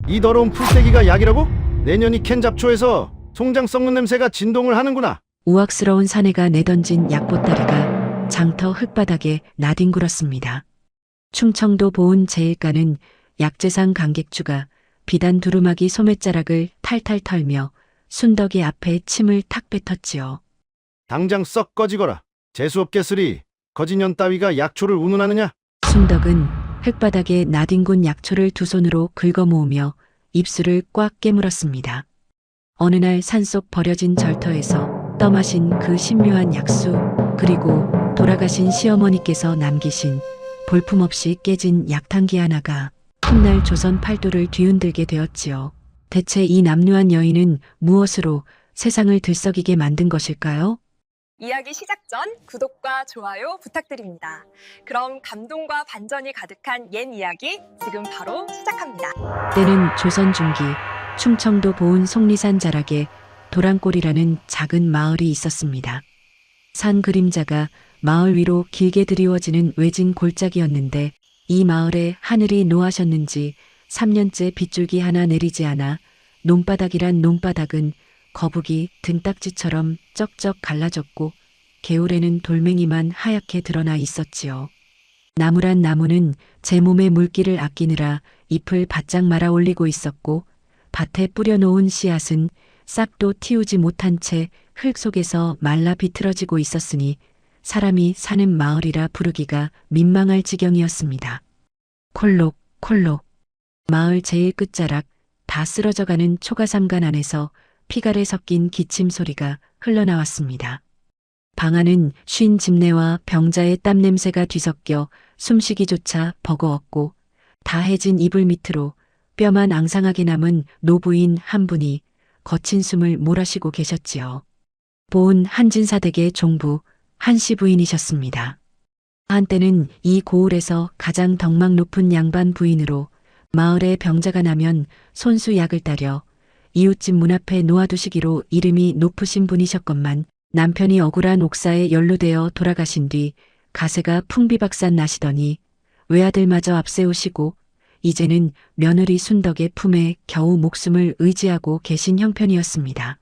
이 더러운 풀떼기가 약이라고? 내년이 캔 잡초에서 송장 썩는 냄새가 진동을 하는구나. 우악스러운 사내가 내던진 약보따리가 장터 흙바닥에 나뒹굴었습니다. 충청도 보은 제1가는 약재상 강객주가 비단 두루마기 소매자락을 탈탈 털며 순덕이 앞에 침을 탁 뱉었지요. 당장 썩 꺼지거라. 재수없게 쓰리. 거지년 따위가 약초를 운운하느냐? 순덕은 흙바닥에 나뒹군 약초를 두 손으로 긁어 모으며 입술을 꽉 깨물었습니다. 어느 날 산속 버려진 절터에서 떠마신 그 신묘한 약수, 그리고 돌아가신 시어머니께서 남기신 볼품없이 깨진 약탕기 하나가 훗날 조선 팔도를 뒤흔들게 되었지요. 대체 이 남루한 여인은 무엇으로 세상을 들썩이게 만든 것일까요? 이야기 시작 전 구독과 좋아요 부탁드립니다. 그럼 감동과 반전이 가득한 옛 이야기 지금 바로 시작합니다. 때는 조선 중기 충청도 보은 속리산 자락에 도랑골이라는 작은 마을이 있었습니다. 산 그림자가 마을 위로 길게 드리워지는 외진 골짜기였는데 이 마을에 하늘이 노하셨는지 3년째 빗줄기 하나 내리지 않아 논바닥이란 논바닥은 거북이 등딱지처럼 쩍쩍 갈라졌고 개울에는 돌멩이만 하얗게 드러나 있었지요. 나무란 나무는 제 몸의 물기를 아끼느라 잎을 바짝 말아 올리고 있었고 밭에 뿌려놓은 씨앗은 싹도 틔우지 못한 채 흙 속에서 말라 비틀어지고 있었으니 사람이 사는 마을이라 부르기가 민망할 지경이었습니다. 콜록 콜록 마을 제일 끝자락 다 쓰러져가는 초가삼간 안에서 피갈에 섞인 기침 소리가 흘러나왔습니다. 방 안은 쉰 집내와 병자의 땀 냄새가 뒤섞여 숨쉬기조차 버거웠고 다 해진 이불 밑으로 뼈만 앙상하게 남은 노부인 한 분이 거친 숨을 몰아쉬고 계셨지요. 보은 한진사댁의 종부 한씨 부인이셨습니다. 한때는 이 고을에서 가장 덕망 높은 양반 부인으로 마을에 병자가 나면 손수 약을 따려 이웃집 문 앞에 놓아두시기로 이름이 높으신 분이셨건만 남편이 억울한 옥사에 연루되어 돌아가신 뒤 가세가 풍비박산 나시더니 외아들마저 앞세우시고 이제는 며느리 순덕의 품에 겨우 목숨을 의지하고 계신 형편이었습니다.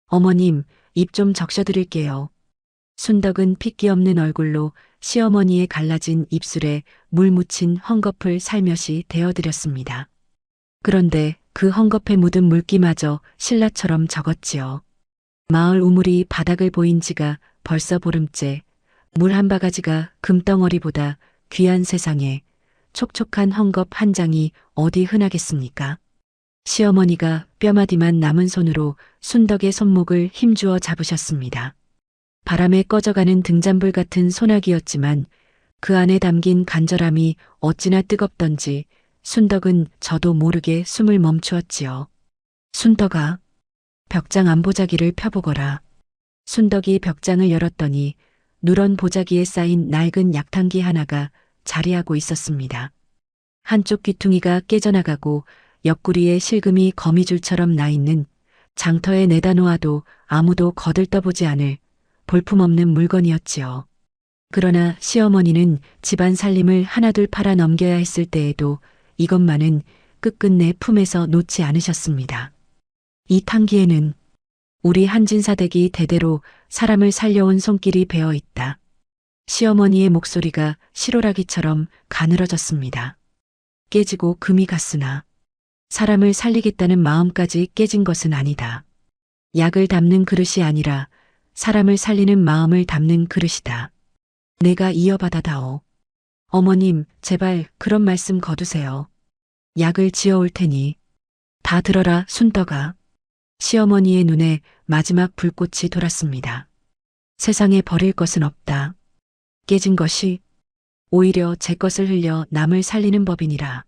어머님, 입 좀 적셔드릴게요. 순덕은 핏기 없는 얼굴로 시어머니의 갈라진 입술에 물 묻힌 헝겊을 살며시 대어드렸습니다. 그런데 그 헝겊에 묻은 물기마저 신라처럼 적었지요. 마을 우물이 바닥을 보인 지가 벌써 보름째, 물 한 바가지가 금덩어리보다 귀한 세상에 촉촉한 헝겊 한 장이 어디 흔하겠습니까? 시어머니가 뼈마디만 남은 손으로 순덕의 손목을 힘주어 잡으셨습니다. 바람에 꺼져가는 등잔불 같은 소나기였지만 그 안에 담긴 간절함이 어찌나 뜨겁던지 순덕은 저도 모르게 숨을 멈추었지요. 순덕아, 벽장 안보자기를 펴보거라. 순덕이 벽장을 열었더니 누런 보자기에 쌓인 낡은 약탕기 하나가 자리하고 있었습니다. 한쪽 귀퉁이가 깨져나가고 옆구리에 실금이 거미줄처럼 나있는 장터에 내다 놓아도 아무도 거들떠보지 않을 볼품없는 물건이었지요. 그러나 시어머니는 집안 살림을 하나둘 팔아 넘겨야 했을 때에도 이것만은 끝끝내 품에서 놓지 않으셨습니다. 이 탕기에는 우리 한진사댁이 대대로 사람을 살려온 손길이 배어 있다. 시어머니의 목소리가 실오라기처럼 가늘어졌습니다. 깨지고 금이 갔으나 사람을 살리겠다는 마음까지 깨진 것은 아니다. 약을 담는 그릇이 아니라 사람을 살리는 마음을 담는 그릇이다. 내가 이어받아다오. 어머님, 제발 그런 말씀 거두세요. 약을 지어올 테니. 다 들어라, 순덕아. 시어머니의 눈에 마지막 불꽃이 돌았습니다. 세상에 버릴 것은 없다. 깨진 것이 오히려 제 것을 흘려 남을 살리는 법이니라.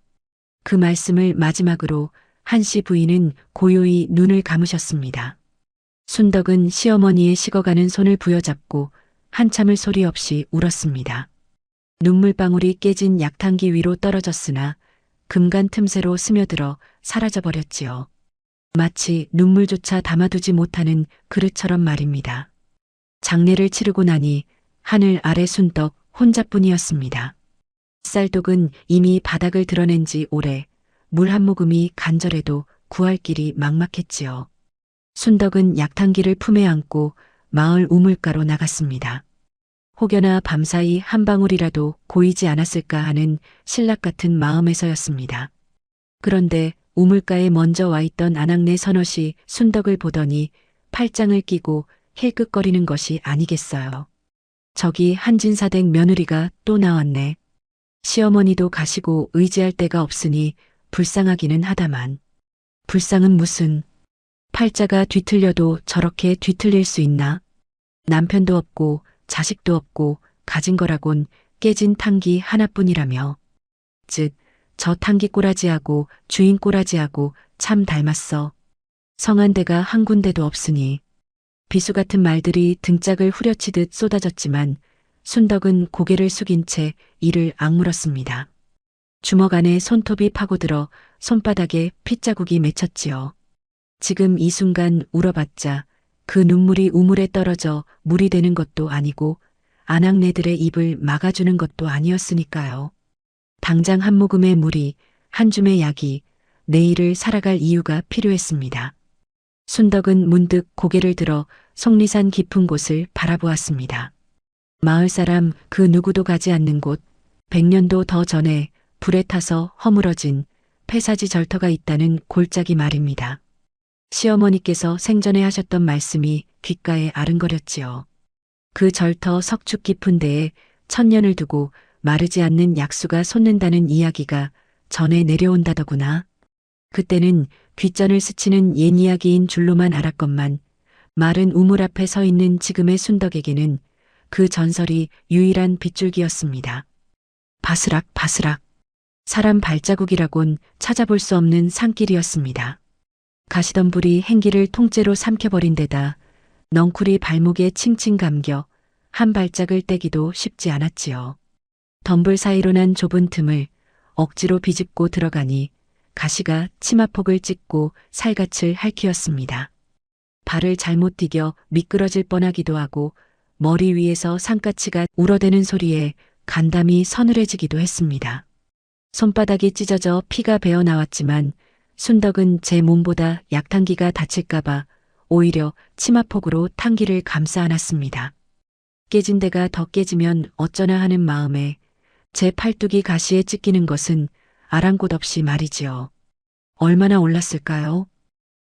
그 말씀을 마지막으로 한씨 부인은 고요히 눈을 감으셨습니다. 순덕은 시어머니의 식어가는 손을 부여잡고 한참을 소리 없이 울었습니다. 눈물방울이 깨진 약탕기 위로 떨어졌으나 금간 틈새로 스며들어 사라져버렸지요. 마치 눈물조차 담아두지 못하는 그릇처럼 말입니다. 장례를 치르고 나니 하늘 아래 순덕 혼자뿐이었습니다. 쌀독은 이미 바닥을 드러낸 지 오래, 물 한 모금이 간절해도 구할 길이 막막했지요. 순덕은 약탕기를 품에 안고 마을 우물가로 나갔습니다. 혹여나 밤사이 한 방울이라도 고이지 않았을까 하는 신락 같은 마음에서였습니다. 그런데 우물가에 먼저 와 있던 아낙네 선옷이 순덕을 보더니 팔짱을 끼고 힐끗거리는 것이 아니겠어요. 저기 한진사댁 며느리가 또 나왔네. 시어머니도 가시고 의지할 데가 없으니 불쌍하기는 하다만. 불쌍은 무슨. 팔자가 뒤틀려도 저렇게 뒤틀릴 수 있나? 남편도 없고 자식도 없고 가진 거라곤 깨진 탕기 하나뿐이라며. 즉, 저 탕기 꼬라지하고 주인 꼬라지하고 참 닮았어. 성한 데가 한 군데도 없으니. 비수 같은 말들이 등짝을 후려치듯 쏟아졌지만 순덕은 고개를 숙인 채 이를 악물었습니다. 주먹 안에 손톱이 파고들어 손바닥에 핏자국이 맺혔지요. 지금 이 순간 울어봤자 그 눈물이 우물에 떨어져 물이 되는 것도 아니고 아낙네들의 입을 막아주는 것도 아니었으니까요. 당장 한 모금의 물이, 한 줌의 약이 내일을 살아갈 이유가 필요했습니다. 순덕은 문득 고개를 들어 속리산 깊은 곳을 바라보았습니다. 마을 사람 그 누구도 가지 않는 곳, 100년도 더 전에 불에 타서 허물어진 폐사지 절터가 있다는 골짜기 말입니다. 시어머니께서 생전에 하셨던 말씀이 귓가에 아른거렸지요. 그 절터 석축 깊은 데에 천년을 두고 마르지 않는 약수가 솟는다는 이야기가 전해 내려온다더구나. 그때는 귓전을 스치는 옛 이야기인 줄로만 알았건만 마른 우물 앞에 서 있는 지금의 순덕에게는 그 전설이 유일한 빗줄기였습니다. 바스락 바스락. 사람 발자국이라곤 찾아볼 수 없는 산길이었습니다. 가시던 불이 행기를 통째로 삼켜버린 데다 넝쿨이 발목에 칭칭 감겨 한 발짝을 떼기도 쉽지 않았지요. 덤불 사이로 난 좁은 틈을 억지로 비집고 들어가니 가시가 치마폭을 찍고 살갗을 핥히었습니다. 발을 잘못 디뎌 미끄러질 뻔하기도 하고 머리 위에서 산까치가 울어대는 소리에 간담이 서늘해지기도 했습니다. 손바닥이 찢어져 피가 배어 나왔지만 순덕은 제 몸보다 약탕기가 다칠까봐 오히려 치마폭으로 탕기를 감싸 안았습니다. 깨진 데가 더 깨지면 어쩌나 하는 마음에 제 팔뚝이 가시에 찢기는 것은 아랑곳 없이 말이지요. 얼마나 올랐을까요?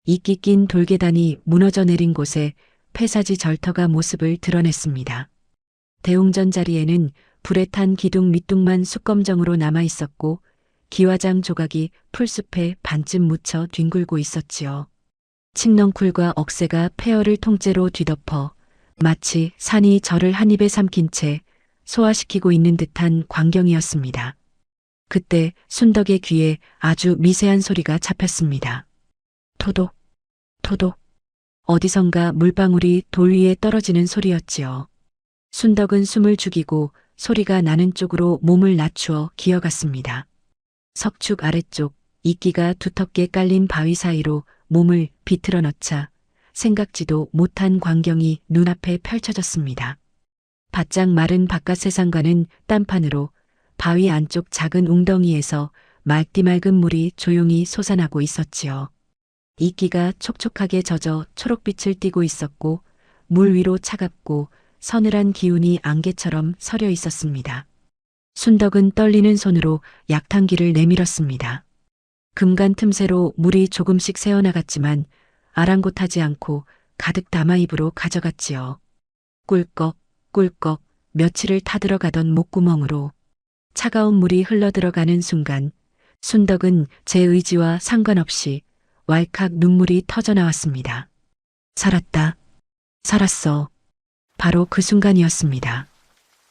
이끼 낀 돌계단이 무너져 내린 곳에 폐사지 절터가 모습을 드러냈습니다. 대웅전 자리에는 불에 탄 기둥 밑둥만 숯검정으로 남아 있었고 기와장 조각이 풀숲에 반쯤 묻혀 뒹굴고 있었지요. 칡넝쿨과 억새가 폐허를 통째로 뒤덮어 마치 산이 저를 한 입에 삼킨 채 소화시키고 있는 듯한 광경이었습니다. 그때 순덕의 귀에 아주 미세한 소리가 잡혔습니다. 토독, 토독. 어디선가 물방울이 돌 위에 떨어지는 소리였지요. 순덕은 숨을 죽이고 소리가 나는 쪽으로 몸을 낮추어 기어갔습니다. 석축 아래쪽 이끼가 두텁게 깔린 바위 사이로 몸을 비틀어 넣자 생각지도 못한 광경이 눈앞에 펼쳐졌습니다. 바짝 마른 바깥 세상과는 딴판으로 바위 안쪽 작은 웅덩이에서 맑디 맑은 물이 조용히 솟아나고 있었지요. 이끼가 촉촉하게 젖어 초록빛을 띠고 있었고 물 위로 차갑고 서늘한 기운이 안개처럼 서려 있었습니다. 순덕은 떨리는 손으로 약탕기를 내밀었습니다. 금간 틈새로 물이 조금씩 새어나갔지만 아랑곳하지 않고 가득 담아 입으로 가져갔지요. 꿀꺽 꿀꺽 며칠을 타들어가던 목구멍으로 차가운 물이 흘러들어가는 순간 순덕은 제 의지와 상관없이 왈칵 눈물이 터져나왔습니다. 살았다. 살았어. 바로 그 순간이었습니다.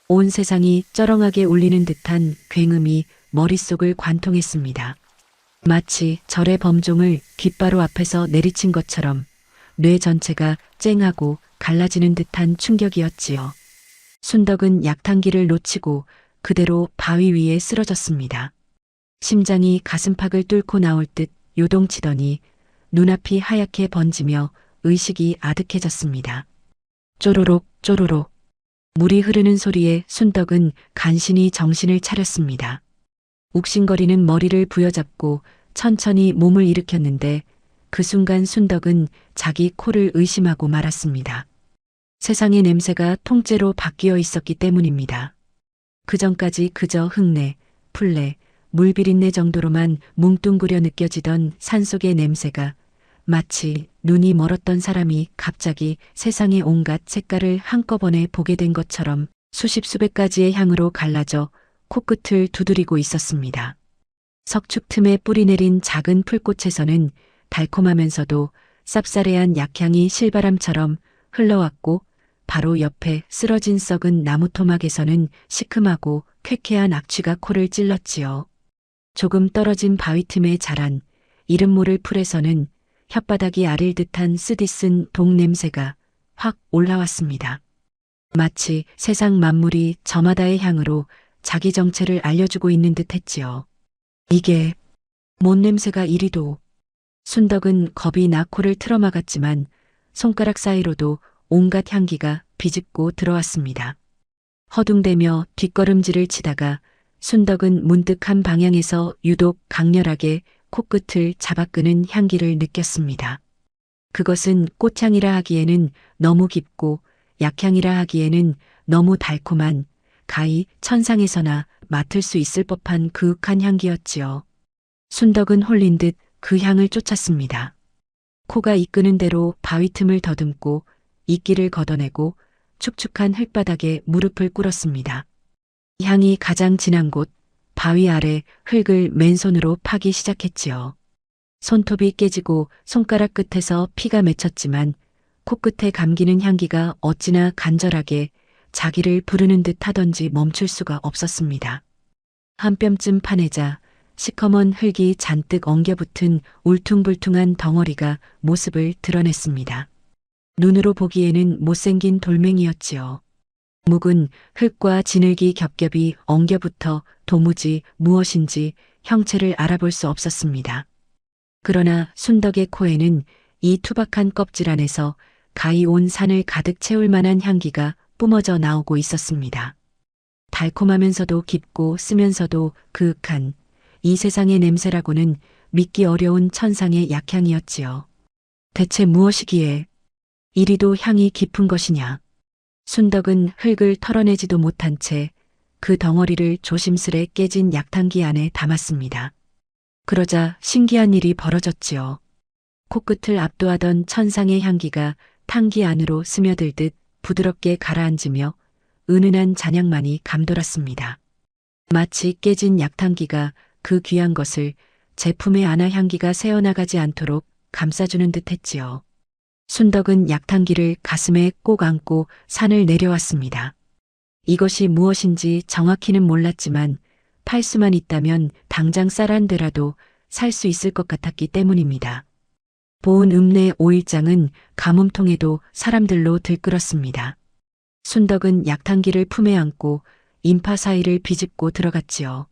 온 세상이 쩌렁하게 울리는 듯한 굉음이 머릿속을 관통했습니다. 마치 절의 범종을 귓바로 앞에서 내리친 것처럼 뇌 전체가 쨍하고 갈라지는 듯한 충격이었지요. 순덕은 약탕기를 놓치고 그대로 바위 위에 쓰러졌습니다. 심장이 가슴팍을 뚫고 나올 듯 요동치더니 눈앞이 하얗게 번지며 의식이 아득해졌습니다. 쪼로록 쪼로록 물이 흐르는 소리에 순덕은 간신히 정신을 차렸습니다. 욱신거리는 머리를 부여잡고 천천히 몸을 일으켰는데 그 순간 순덕은 자기 코를 의심하고 말았습니다. 세상의 냄새가 통째로 바뀌어 있었기 때문입니다. 그전까지 그저 흙내, 풀내, 물비린내 정도로만 뭉뚱그려 느껴지던 산속의 냄새가 마치 눈이 멀었던 사람이 갑자기 세상의 온갖 색깔을 한꺼번에 보게 된 것처럼 수십 수백 가지의 향으로 갈라져 코끝을 두드리고 있었습니다. 석축 틈에 뿌리 내린 작은 풀꽃에서는 달콤하면서도 쌉싸래한 약향이 실바람처럼 흘러왔고 바로 옆에 쓰러진 썩은 나무 토막에서는 시큼하고 쾌쾌한 악취가 코를 찔렀지요. 조금 떨어진 바위 틈에 자란 이름 모를 풀에서는 혓바닥이 아릴 듯한 쓰디쓴 독 냄새가 확 올라왔습니다. 마치 세상 만물이 저마다의 향으로 자기 정체를 알려주고 있는 듯 했지요. 이게 뭔 냄새가 이리도. 순덕은 겁이 나 코를 틀어막았지만 손가락 사이로도 온갖 향기가 비집고 들어왔습니다. 허둥대며 뒷걸음질을 치다가 순덕은 문득 한 방향에서 유독 강렬하게 코끝을 잡아끄는 향기를 느꼈습니다. 그것은 꽃향이라 하기에는 너무 깊고 약향이라 하기에는 너무 달콤한 가히 천상에서나 맡을 수 있을 법한 그윽한 향기였지요. 순덕은 홀린 듯 그 향을 쫓았습니다. 코가 이끄는 대로 바위 틈을 더듬고 이끼를 걷어내고 축축한 흙바닥에 무릎을 꿇었습니다. 향이 가장 진한 곳 바위 아래 흙을 맨손으로 파기 시작했지요. 손톱이 깨지고 손가락 끝에서 피가 맺혔지만 코끝에 감기는 향기가 어찌나 간절하게 자기를 부르는 듯 하던지 멈출 수가 없었습니다. 한 뼘쯤 파내자 시커먼 흙이 잔뜩 엉겨붙은 울퉁불퉁한 덩어리가 모습을 드러냈습니다. 눈으로 보기에는 못생긴 돌멩이였지요. 묵은 흙과 진흙이 겹겹이 엉겨붙어 도무지 무엇인지 형체를 알아볼 수 없었습니다. 그러나 순덕의 코에는 이 투박한 껍질 안에서 가히 온 산을 가득 채울 만한 향기가 뿜어져 나오고 있었습니다. 달콤하면서도 깊고 쓰면서도 그윽한 이 세상의 냄새라고는 믿기 어려운 천상의 약향이었지요. 대체 무엇이기에 이리도 향이 깊은 것이냐. 순덕은 흙을 털어내지도 못한 채 그 덩어리를 조심스레 깨진 약탕기 안에 담았습니다. 그러자 신기한 일이 벌어졌지요. 코끝을 압도하던 천상의 향기가 탕기 안으로 스며들듯 부드럽게 가라앉으며 은은한 잔향만이 감돌았습니다. 마치 깨진 약탕기가 그 귀한 것을 제품에 안아 향기가 새어나가지 않도록 감싸주는 듯 했지요. 순덕은 약탕기를 가슴에 꼭 안고 산을 내려왔습니다. 이것이 무엇인지 정확히는 몰랐지만 팔 수만 있다면 당장 쌀 한 되라도 살 수 있을 것 같았기 때문입니다. 보은 읍내 5일장은 가뭄통에도 사람들로 들끓었습니다. 순덕은 약탕기를 품에 안고 인파 사이를 비집고 들어갔지요.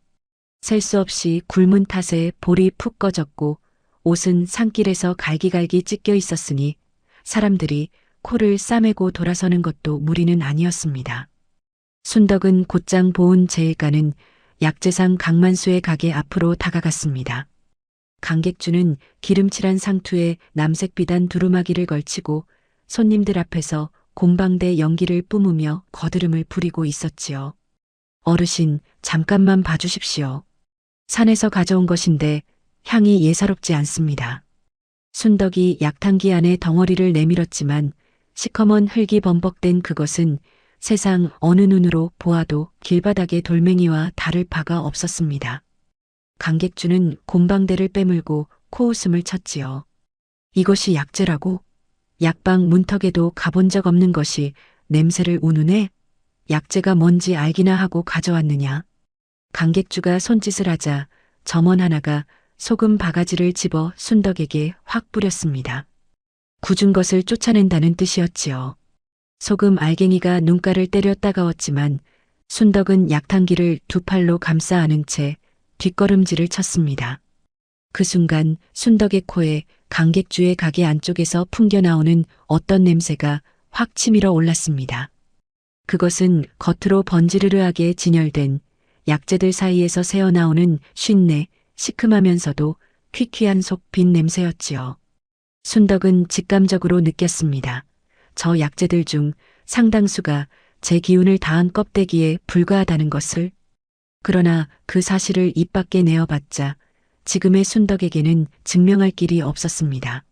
셀 수 없이 굶은 탓에 볼이 푹 꺼졌고 옷은 산길에서 갈기갈기 찢겨 있었으니 사람들이 코를 싸매고 돌아서는 것도 무리는 아니었습니다. 순덕은 곧장 보은 제일가는 약재상 강만수의 가게 앞으로 다가갔습니다. 강객주는 기름칠한 상투에 남색 비단 두루마기를 걸치고 손님들 앞에서 곰방대 연기를 뿜으며 거드름을 부리고 있었지요. 어르신, 잠깐만 봐주십시오. 산에서 가져온 것인데 향이 예사롭지 않습니다. 순덕이 약탕기 안에 덩어리를 내밀었지만 시커먼 흙이 범벅된 그것은 세상 어느 눈으로 보아도 길바닥의 돌멩이와 다를 바가 없었습니다. 강객주는 곰방대를 빼물고 코웃음을 쳤지요. 이것이 약재라고? 약방 문턱에도 가본 적 없는 것이 냄새를 우누네? 약재가 뭔지 알기나 하고 가져왔느냐? 강객주가 손짓을 하자 점원 하나가 소금 바가지를 집어 순덕에게 확 뿌렸습니다. 굳은 것을 쫓아낸다는 뜻이었지요. 소금 알갱이가 눈가를 때려 따가웠지만 순덕은 약탕기를 두 팔로 감싸 안은 채 뒷걸음질을 쳤습니다. 그 순간 순덕의 코에 강객주의 가게 안쪽에서 풍겨나오는 어떤 냄새가 확 치밀어 올랐습니다. 그것은 겉으로 번지르르하게 진열된 약재들 사이에서 새어나오는 쉰내, 시큼하면서도 퀴퀴한 속 빈 냄새였지요. 순덕은 직감적으로 느꼈습니다. 저 약재들 중 상당수가 제 기운을 다한 껍데기에 불과하다는 것을. 그러나 그 사실을 입 밖에 내어봤자 지금의 순덕에게는 증명할 길이 없었습니다.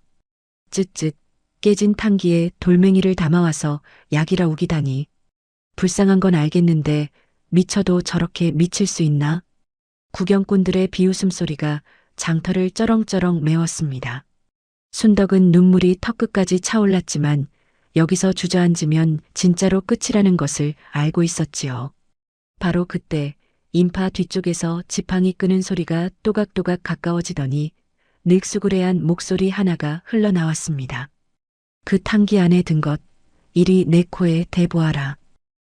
쯧쯧 깨진 탕기에 돌멩이를 담아와서 약이라 우기다니. 불쌍한 건 알겠는데 미쳐도 저렇게 미칠 수 있나? 구경꾼들의 비웃음 소리가 장터를 쩌렁쩌렁 메웠습니다. 순덕은 눈물이 턱끝까지 차올랐지만 여기서 주저앉으면 진짜로 끝이라는 것을 알고 있었지요. 바로 그때 인파 뒤쪽에서 지팡이 끄는 소리가 또각또각 가까워지더니 늙수구레한 목소리 하나가 흘러나왔습니다. 그 탕기 안에 든 것, 이리 내 코에 대보아라.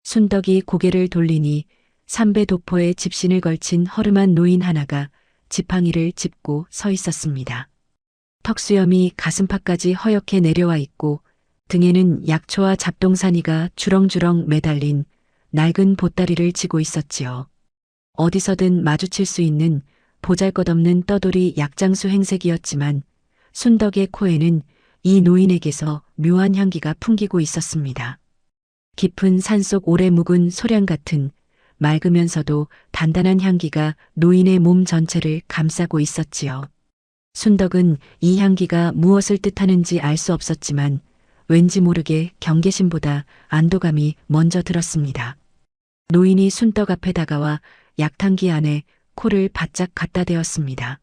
순덕이 고개를 돌리니 삼배 도포에 집신을 걸친 허름한 노인 하나가 지팡이를 짚고 서 있었습니다. 턱수염이 가슴팍까지 허옇게 내려와 있고 등에는 약초와 잡동사니가 주렁주렁 매달린 낡은 보따리를 지고 있었지요. 어디서든 마주칠 수 있는 보잘것없는 떠돌이 약장수 행색이었지만 순덕의 코에는 이 노인에게서 묘한 향기가 풍기고 있었습니다. 깊은 산속 오래 묵은 소량 같은 맑으면서도 단단한 향기가 노인의 몸 전체를 감싸고 있었지요. 순덕은 이 향기가 무엇을 뜻하는지 알 수 없었지만 왠지 모르게 경계심보다 안도감이 먼저 들었습니다. 노인이 순덕 앞에 다가와 약탕기 안에 코를 바짝 갖다 대었습니다.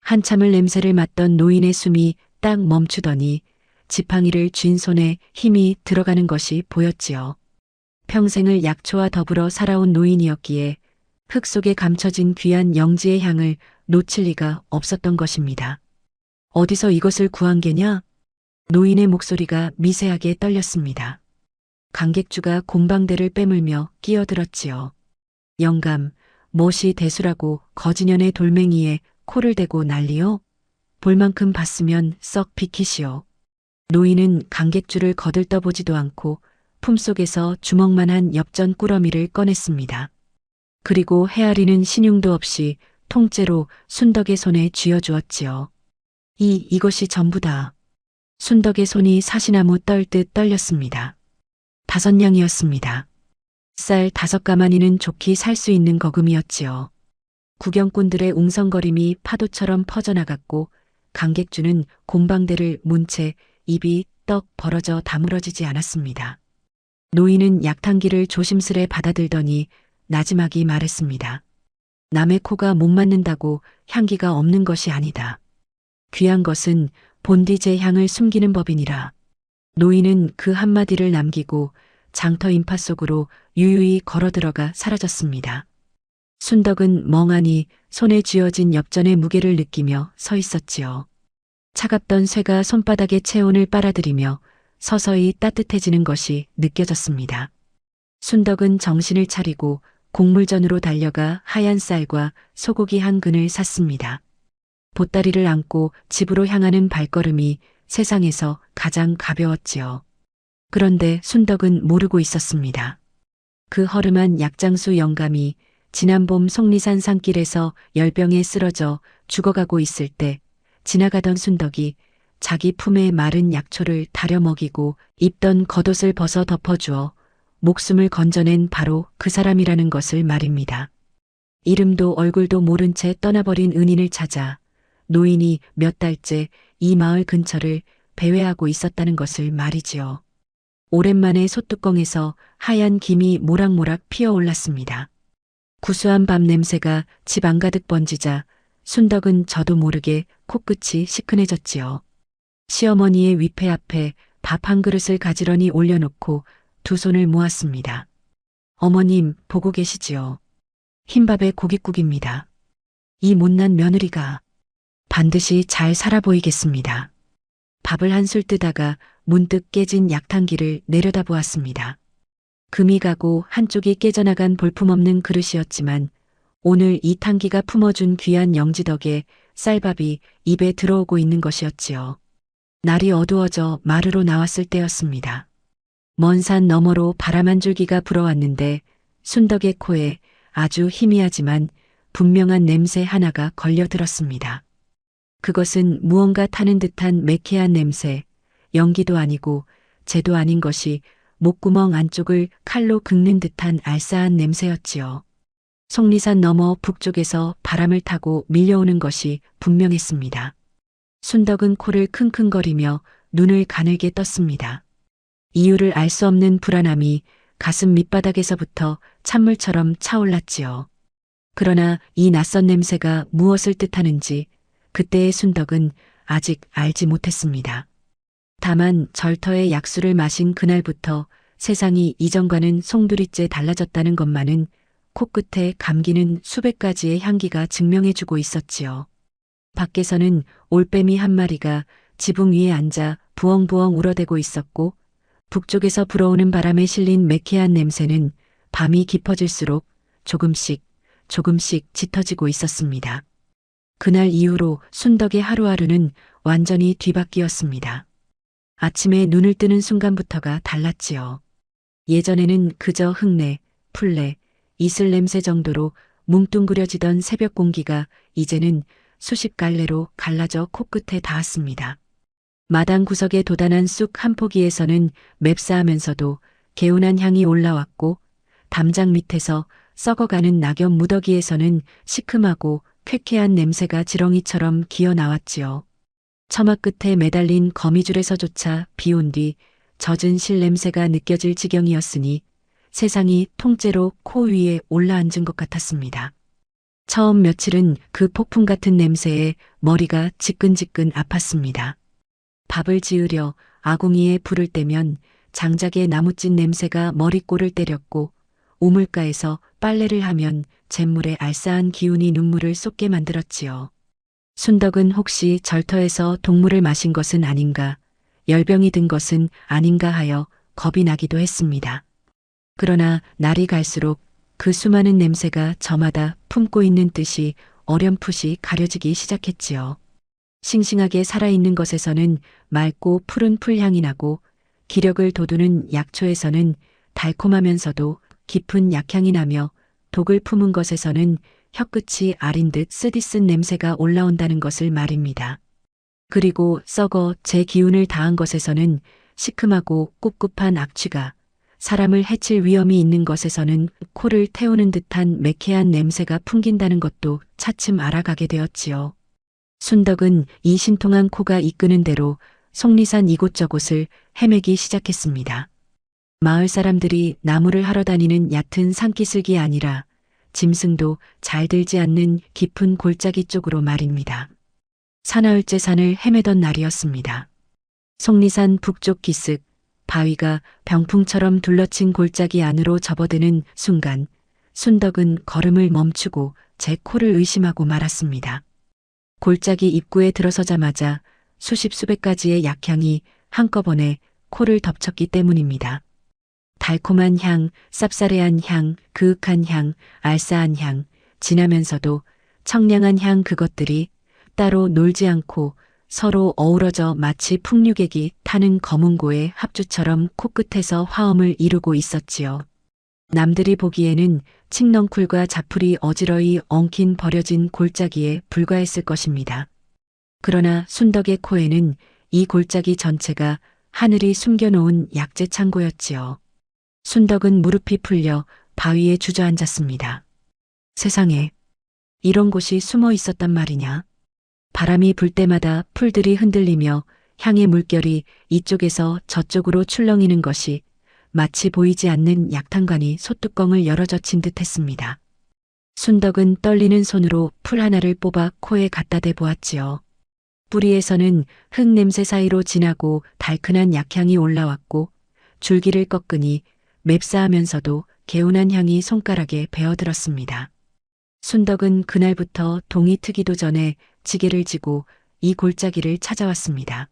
한참을 냄새를 맡던 노인의 숨이 딱 멈추더니 지팡이를 쥔 손에 힘이 들어가는 것이 보였지요. 평생을 약초와 더불어 살아온 노인이었기에 흙 속에 감춰진 귀한 영지의 향을 놓칠 리가 없었던 것입니다. 어디서 이것을 구한 게냐? 노인의 목소리가 미세하게 떨렸습니다. 강객주가 곰방대를 빼물며 끼어들었지요. 영감, 못이 대수라고 거지년의 돌멩이에 코를 대고 난리요? 볼만큼 봤으면 썩 비키시오. 노인은 강객주를 거들떠보지도 않고 품속에서 주먹만한 엽전 꾸러미를 꺼냈습니다. 그리고 헤아리는 신용도 없이 통째로 순덕의 손에 쥐어주었지요. 이것이 전부다. 순덕의 손이 사시나무 떨듯 떨렸습니다. 5냥이었습니다. 쌀 5가마니는 좋게 살 수 있는 거금이었지요. 구경꾼들의 웅성거림이 파도처럼 퍼져나갔고 강객주는 곰방대를 문 채 입이 떡 벌어져 다물어지지 않았습니다. 노인은 약탕기를 조심스레 받아들더니 나지막이 말했습니다. 남의 코가 못 맞는다고 향기가 없는 것이 아니다. 귀한 것은 본디 제 향을 숨기는 법이니라. 노인은 그 한마디를 남기고 장터 인파 속으로 유유히 걸어들어가 사라졌습니다. 순덕은 멍하니 손에 쥐어진 엽전의 무게를 느끼며 서 있었지요. 차갑던 쇠가 손바닥의 체온을 빨아들이며 서서히 따뜻해지는 것이 느껴졌습니다. 순덕은 정신을 차리고 곡물전으로 달려가 하얀 쌀과 소고기 한 근을 샀습니다. 보따리를 안고 집으로 향하는 발걸음이 세상에서 가장 가벼웠지요. 그런데 순덕은 모르고 있었습니다. 그 허름한 약장수 영감이 지난 봄 속리산 산길에서 열병에 쓰러져 죽어가고 있을 때 지나가던 순덕이 자기 품에 마른 약초를 다려 먹이고 입던 겉옷을 벗어 덮어주어 목숨을 건져낸 바로 그 사람이라는 것을 말입니다. 이름도 얼굴도 모른 채 떠나버린 은인을 찾아 노인이 몇 달째 이 마을 근처를 배회하고 있었다는 것을 말이지요. 오랜만에 솥뚜껑에서 하얀 김이 모락모락 피어올랐습니다. 구수한 밥 냄새가 집 안가득 번지자 순덕은 저도 모르게 코끝이 시큰해졌지요. 시어머니의 위패 앞에 밥 한 그릇을 가지런히 올려놓고 두 손을 모았습니다. 어머님 보고 계시지요. 흰밥에 고깃국입니다. 이 못난 며느리가 반드시 잘 살아 보이겠습니다. 밥을 한술 뜨다가 문득 깨진 약탕기를 내려다보았습니다. 금이 가고 한쪽이 깨져나간 볼품없는 그릇이었지만 오늘 이 탕기가 품어준 귀한 영지 덕에 쌀밥이 입에 들어오고 있는 것이었지요. 날이 어두워져 마루로 나왔을 때였습니다. 먼 산 너머로 바람 한 줄기가 불어왔는데 순덕의 코에 아주 희미하지만 분명한 냄새 하나가 걸려들었습니다. 그것은 무언가 타는 듯한 매캐한 냄새, 연기도 아니고 재도 아닌 것이 목구멍 안쪽을 칼로 긁는 듯한 알싸한 냄새였지요. 속리산 너머 북쪽에서 바람을 타고 밀려오는 것이 분명했습니다. 순덕은 코를 킁킁거리며 눈을 가늘게 떴습니다. 이유를 알 수 없는 불안함이 가슴 밑바닥에서부터 찬물처럼 차올랐지요. 그러나 이 낯선 냄새가 무엇을 뜻하는지 그때의 순덕은 아직 알지 못했습니다. 다만 절터의 약수를 마신 그날부터 세상이 이전과는 송두리째 달라졌다는 것만은 코끝에 감기는 수백 가지의 향기가 증명해주고 있었지요. 밖에서는 올빼미 한 마리가 지붕 위에 앉아 부엉부엉 울어대고 있었고 북쪽에서 불어오는 바람에 실린 매캐한 냄새는 밤이 깊어질수록 조금씩 짙어지고 있었습니다. 그날 이후로 순덕의 하루하루는 완전히 뒤바뀌었습니다. 아침에 눈을 뜨는 순간부터가 달랐지요. 예전에는 그저 흙내, 풀내, 이슬 냄새 정도로 뭉뚱그려지던 새벽 공기가 이제는 수십 갈래로 갈라져 코끝에 닿았습니다. 마당 구석에 도단한 쑥 한 포기에서는 맵싸하면서도 개운한 향이 올라왔고 담장 밑에서 썩어가는 낙엽 무더기에서는 시큼하고 쾌쾌한 냄새가 지렁이처럼 기어 나왔지요. 처마 끝에 매달린 거미줄에서조차 비온 뒤 젖은 실 냄새가 느껴질 지경이었으니 세상이 통째로 코 위에 올라앉은 것 같았습니다. 처음 며칠은 그 폭풍 같은 냄새에 머리가 지끈지끈 아팠습니다. 밥을 지으려 아궁이에 불을 떼면 장작의 나무찐 냄새가 머리꼬를 때렸고 우물가에서 빨래를 하면 잿물의 알싸한 기운이 눈물을 쏟게 만들었지요. 순덕은 혹시 절터에서 동물을 마신 것은 아닌가, 열병이 든 것은 아닌가 하여 겁이 나기도 했습니다. 그러나 날이 갈수록 그 수많은 냄새가 저마다 품고 있는 뜻이 어렴풋이 가려지기 시작했지요. 싱싱하게 살아있는 것에서는 맑고 푸른 풀향이 나고 기력을 돋우는 약초에서는 달콤하면서도 깊은 약향이 나며 독을 품은 것에서는 혀끝이 아린 듯 쓰디쓴 냄새가 올라온다는 것을 말입니다. 그리고 썩어 제 기운을 다한 것에서는 시큼하고 꿉꿉한 악취가, 사람을 해칠 위험이 있는 것에서는 코를 태우는 듯한 매캐한 냄새가 풍긴다는 것도 차츰 알아가게 되었지요. 순덕은 이 신통한 코가 이끄는 대로 속리산 이곳저곳을 헤매기 시작했습니다. 마을 사람들이 나무를 하러 다니는 얕은 산기슭이 아니라 짐승도 잘 들지 않는 깊은 골짜기 쪽으로 말입니다. 사나흘째 산을 헤매던 날이었습니다. 속리산 북쪽 기슭, 바위가 병풍처럼 둘러친 골짜기 안으로 접어드는 순간 순덕은 걸음을 멈추고 제 코를 의심하고 말았습니다. 골짜기 입구에 들어서자마자 수십 가지의 약향이 한꺼번에 코를 덮쳤기 때문입니다. 달콤한 향, 쌉싸래한 향, 그윽한 향, 알싸한 향, 진하면서도 청량한 향, 그것들이 따로 놀지 않고 서로 어우러져 마치 풍류객이 타는 거문고의 합주처럼 코끝에서 화음을 이루고 있었지요. 남들이 보기에는 칡넝쿨과 자풀이 어지러이 엉킨 버려진 골짜기에 불과했을 것입니다. 그러나 순덕의 코에는 이 골짜기 전체가 하늘이 숨겨놓은 약재 창고였지요. 순덕은 무릎이 풀려 바위에 주저앉았습니다. 세상에, 이런 곳이 숨어 있었단 말이냐. 바람이 불 때마다 풀들이 흔들리며 향의 물결이 이쪽에서 저쪽으로 출렁이는 것이 마치 보이지 않는 약탄관이 소뚜껑을 열어젖힌 듯 했습니다. 순덕은 떨리는 손으로 풀 하나를 뽑아 코에 갖다 대 보았지요. 뿌리에서는 흙 냄새 사이로 진하고 달큰한 약향이 올라왔고 줄기를 꺾으니 맵싸하면서도 개운한 향이 손가락에 배어들었습니다. 순덕은 그날부터 동이 트기도 전에 지게를 지고 이 골짜기를 찾아왔습니다.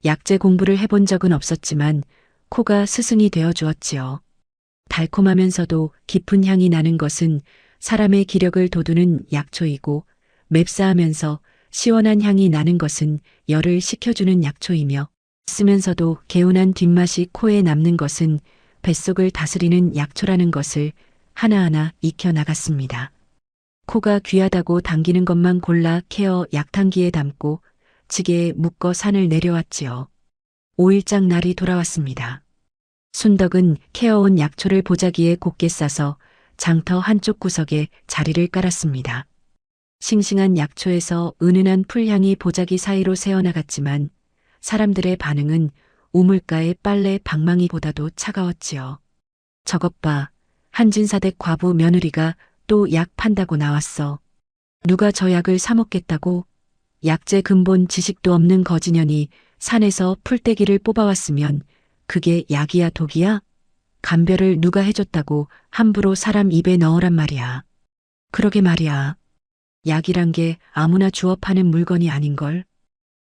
약재 공부를 해본 적은 없었지만 코가 스승이 되어 주었지요. 달콤하면서도 깊은 향이 나는 것은 사람의 기력을 돋우는 약초이고 맵싸하면서 시원한 향이 나는 것은 열을 식혀주는 약초이며 쓰면서도 개운한 뒷맛이 코에 남는 것은 뱃속을 다스리는 약초라는 것을 하나하나 익혀 나갔습니다. 코가 귀하다고 당기는 것만 골라 케어 약탕기에 담고 지게에 묶어 산을 내려왔지요. 5일장 날이 돌아왔습니다. 순덕은 케어온 약초를 보자기에 곱게 싸서 장터 한쪽 구석에 자리를 깔았습니다. 싱싱한 약초에서 은은한 풀향이 보자기 사이로 새어나갔지만 사람들의 반응은 우물가의 빨래 방망이보다도 차가웠지요. 저것 봐, 한진사댁 과부 며느리가 또 약 판다고 나왔어. 누가 저 약을 사 먹겠다고? 약재 근본 지식도 없는 거지년이 산에서 풀떼기를 뽑아왔으면 그게 약이야 독이야? 감별을 누가 해줬다고 함부로 사람 입에 넣으란 말이야. 그러게 말이야. 약이란 게 아무나 주워 파는 물건이 아닌걸.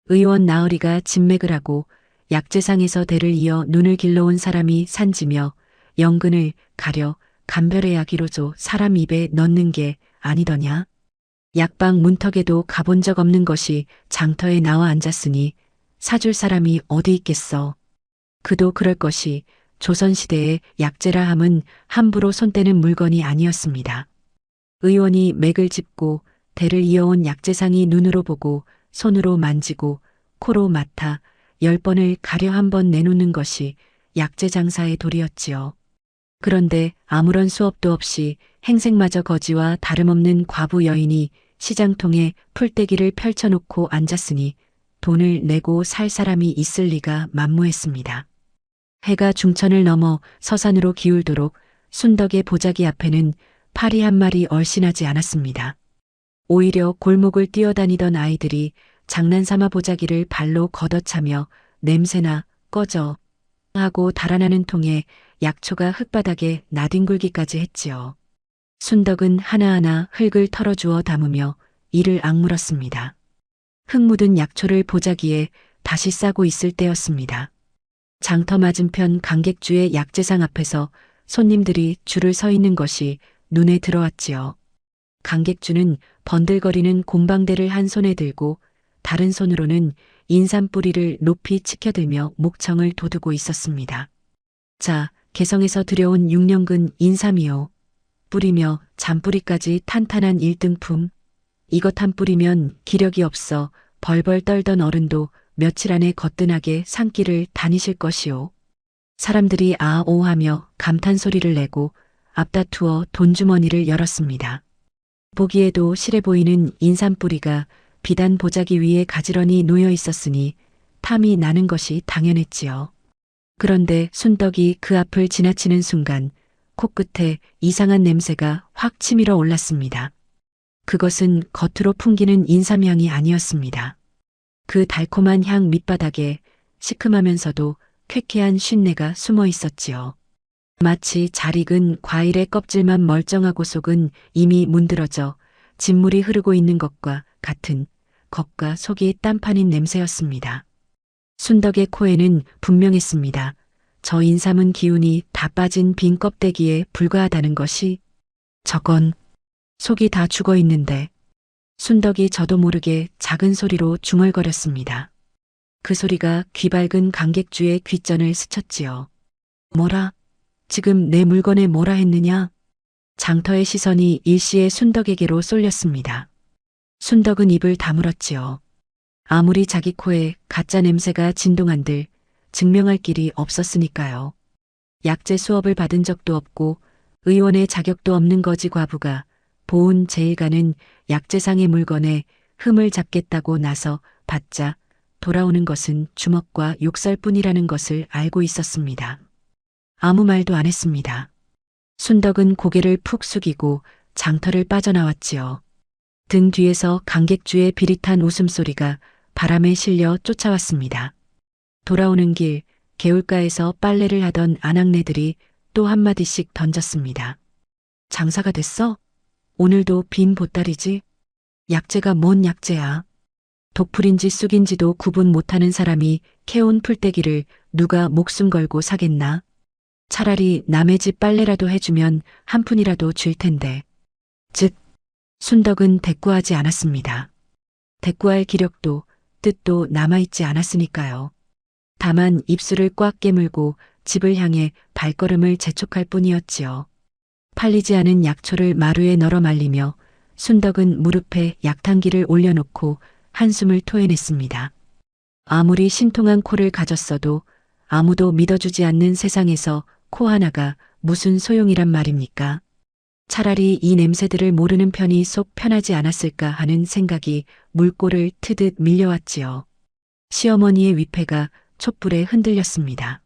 의원 나으리가 진맥을 하고 약재상에서 대를 이어 눈을 길러온 사람이 산지며 연근을 가려 감별의 약이로줘 사람 입에 넣는 게 아니더냐. 약방 문턱에도 가본 적 없는 것이 장터에 나와 앉았으니 사줄 사람이 어디 있겠어. 그도 그럴 것이 조선시대의 약재라 함은 함부로 손대는 물건이 아니었습니다. 의원이 맥을 짚고 대를 이어온 약재상이 눈으로 보고 손으로 만지고 코로 맡아 10번을 가려 한 번 내놓는 것이 약재 장사의 도리였지요. 그런데 아무런 수업도 없이 행색마저 거지와 다름없는 과부 여인이 시장통에 풀떼기를 펼쳐놓고 앉았으니 돈을 내고 살 사람이 있을 리가 만무했습니다. 해가 중천을 넘어 서산으로 기울도록 순덕의 보자기 앞에는 파리 한 마리 얼씬하지 않았습니다. 오히려 골목을 뛰어다니던 아이들이 장난삼아 보자기를 발로 걷어차며 냄새나 꺼져 하고 달아나는 통에 약초가 흙바닥에 나뒹굴기까지 했지요. 순덕은 하나하나 흙을 털어주어 담으며 이를 악물었습니다. 흙 묻은 약초를 보자기에 다시 싸고 있을 때였습니다. 장터 맞은편 강객주의 약재상 앞에서 손님들이 줄을 서 있는 것이 눈에 들어왔지요. 강객주는 번들거리는 곰방대를 한 손에 들고 다른 손으로는 인삼뿌리를 높이 치켜들며 목청을 돋우고 있었습니다. 자, 개성에서 들여온 6년근 인삼이요. 뿌리며 잔뿌리까지 탄탄한 1등품. 이것 한 뿌리면 기력이 없어 벌벌 떨던 어른도 며칠 안에 거뜬하게 산길을 다니실 것이오. 사람들이 아오 하며 감탄 소리를 내고 앞다투어 돈주머니를 열었습니다. 보기에도 실해 보이는 인삼뿌리가 비단 보자기 위에 가지런히 놓여 있었으니 탐이 나는 것이 당연했지요. 그런데 순덕이 그 앞을 지나치는 순간 코끝에 이상한 냄새가 확 치밀어 올랐습니다. 그것은 겉으로 풍기는 인삼향이 아니었습니다. 그 달콤한 향 밑바닥에 시큼하면서도 쾌쾌한 쉰내가 숨어 있었지요. 마치 잘 익은 과일의 껍질만 멀쩡하고 속은 이미 문드러져 진물이 흐르고 있는 것과 같은 겉과 속이 딴판인 냄새였습니다. 순덕의 코에는 분명했습니다. 저 인삼은 기운이 다 빠진 빈 껍데기에 불과하다는 것이. 저건 속이 다 죽어 있는데. 순덕이 저도 모르게 작은 소리로 중얼거렸습니다. 그 소리가 귀밝은 강객주의 귓전을 스쳤지요. 뭐라? 지금 내 물건에 뭐라 했느냐? 장터의 시선이 일시에 순덕에게로 쏠렸습니다. 순덕은 입을 다물었지요. 아무리 자기 코에 가짜 냄새가 진동한들 증명할 길이 없었으니까요. 약재 수업을 받은 적도 없고 의원의 자격도 없는 거지 과부가 보은 제일가는 약재상의 물건에 흠을 잡겠다고 나서 받자 돌아오는 것은 주먹과 욕설뿐이라는 것을 알고 있었습니다. 아무 말도 안 했습니다. 순덕은 고개를 푹 숙이고 장터를 빠져나왔지요. 등 뒤에서 강객주의 비릿한 웃음소리가 바람에 실려 쫓아왔습니다. 돌아오는 길 개울가에서 빨래를 하던 아낙네들이 또 한마디씩 던졌습니다. 장사가 됐어? 오늘도 빈 보따리지? 약재가 뭔 약재야? 독풀인지 쑥인지도 구분 못하는 사람이 캐온 풀떼기를 누가 목숨 걸고 사겠나? 차라리 남의 집 빨래라도 해주면 한 푼이라도 줄 텐데. 즉, 순덕은 대꾸하지 않았습니다. 대꾸할 기력도 뜻도 남아있지 않았으니까요. 다만 입술을 꽉 깨물고 집을 향해 발걸음을 재촉할 뿐이었지요. 팔리지 않은 약초를 마루에 널어 말리며 순덕은 무릎에 약탕기를 올려놓고 한숨을 토해냈습니다. 아무리 신통한 코를 가졌어도 아무도 믿어주지 않는 세상에서 코 하나가 무슨 소용이란 말입니까? 차라리 이 냄새들을 모르는 편이 속 편하지 않았을까 하는 생각이 물꼬를 트듯 밀려왔지요. 시어머니의 위패가 촛불에 흔들렸습니다.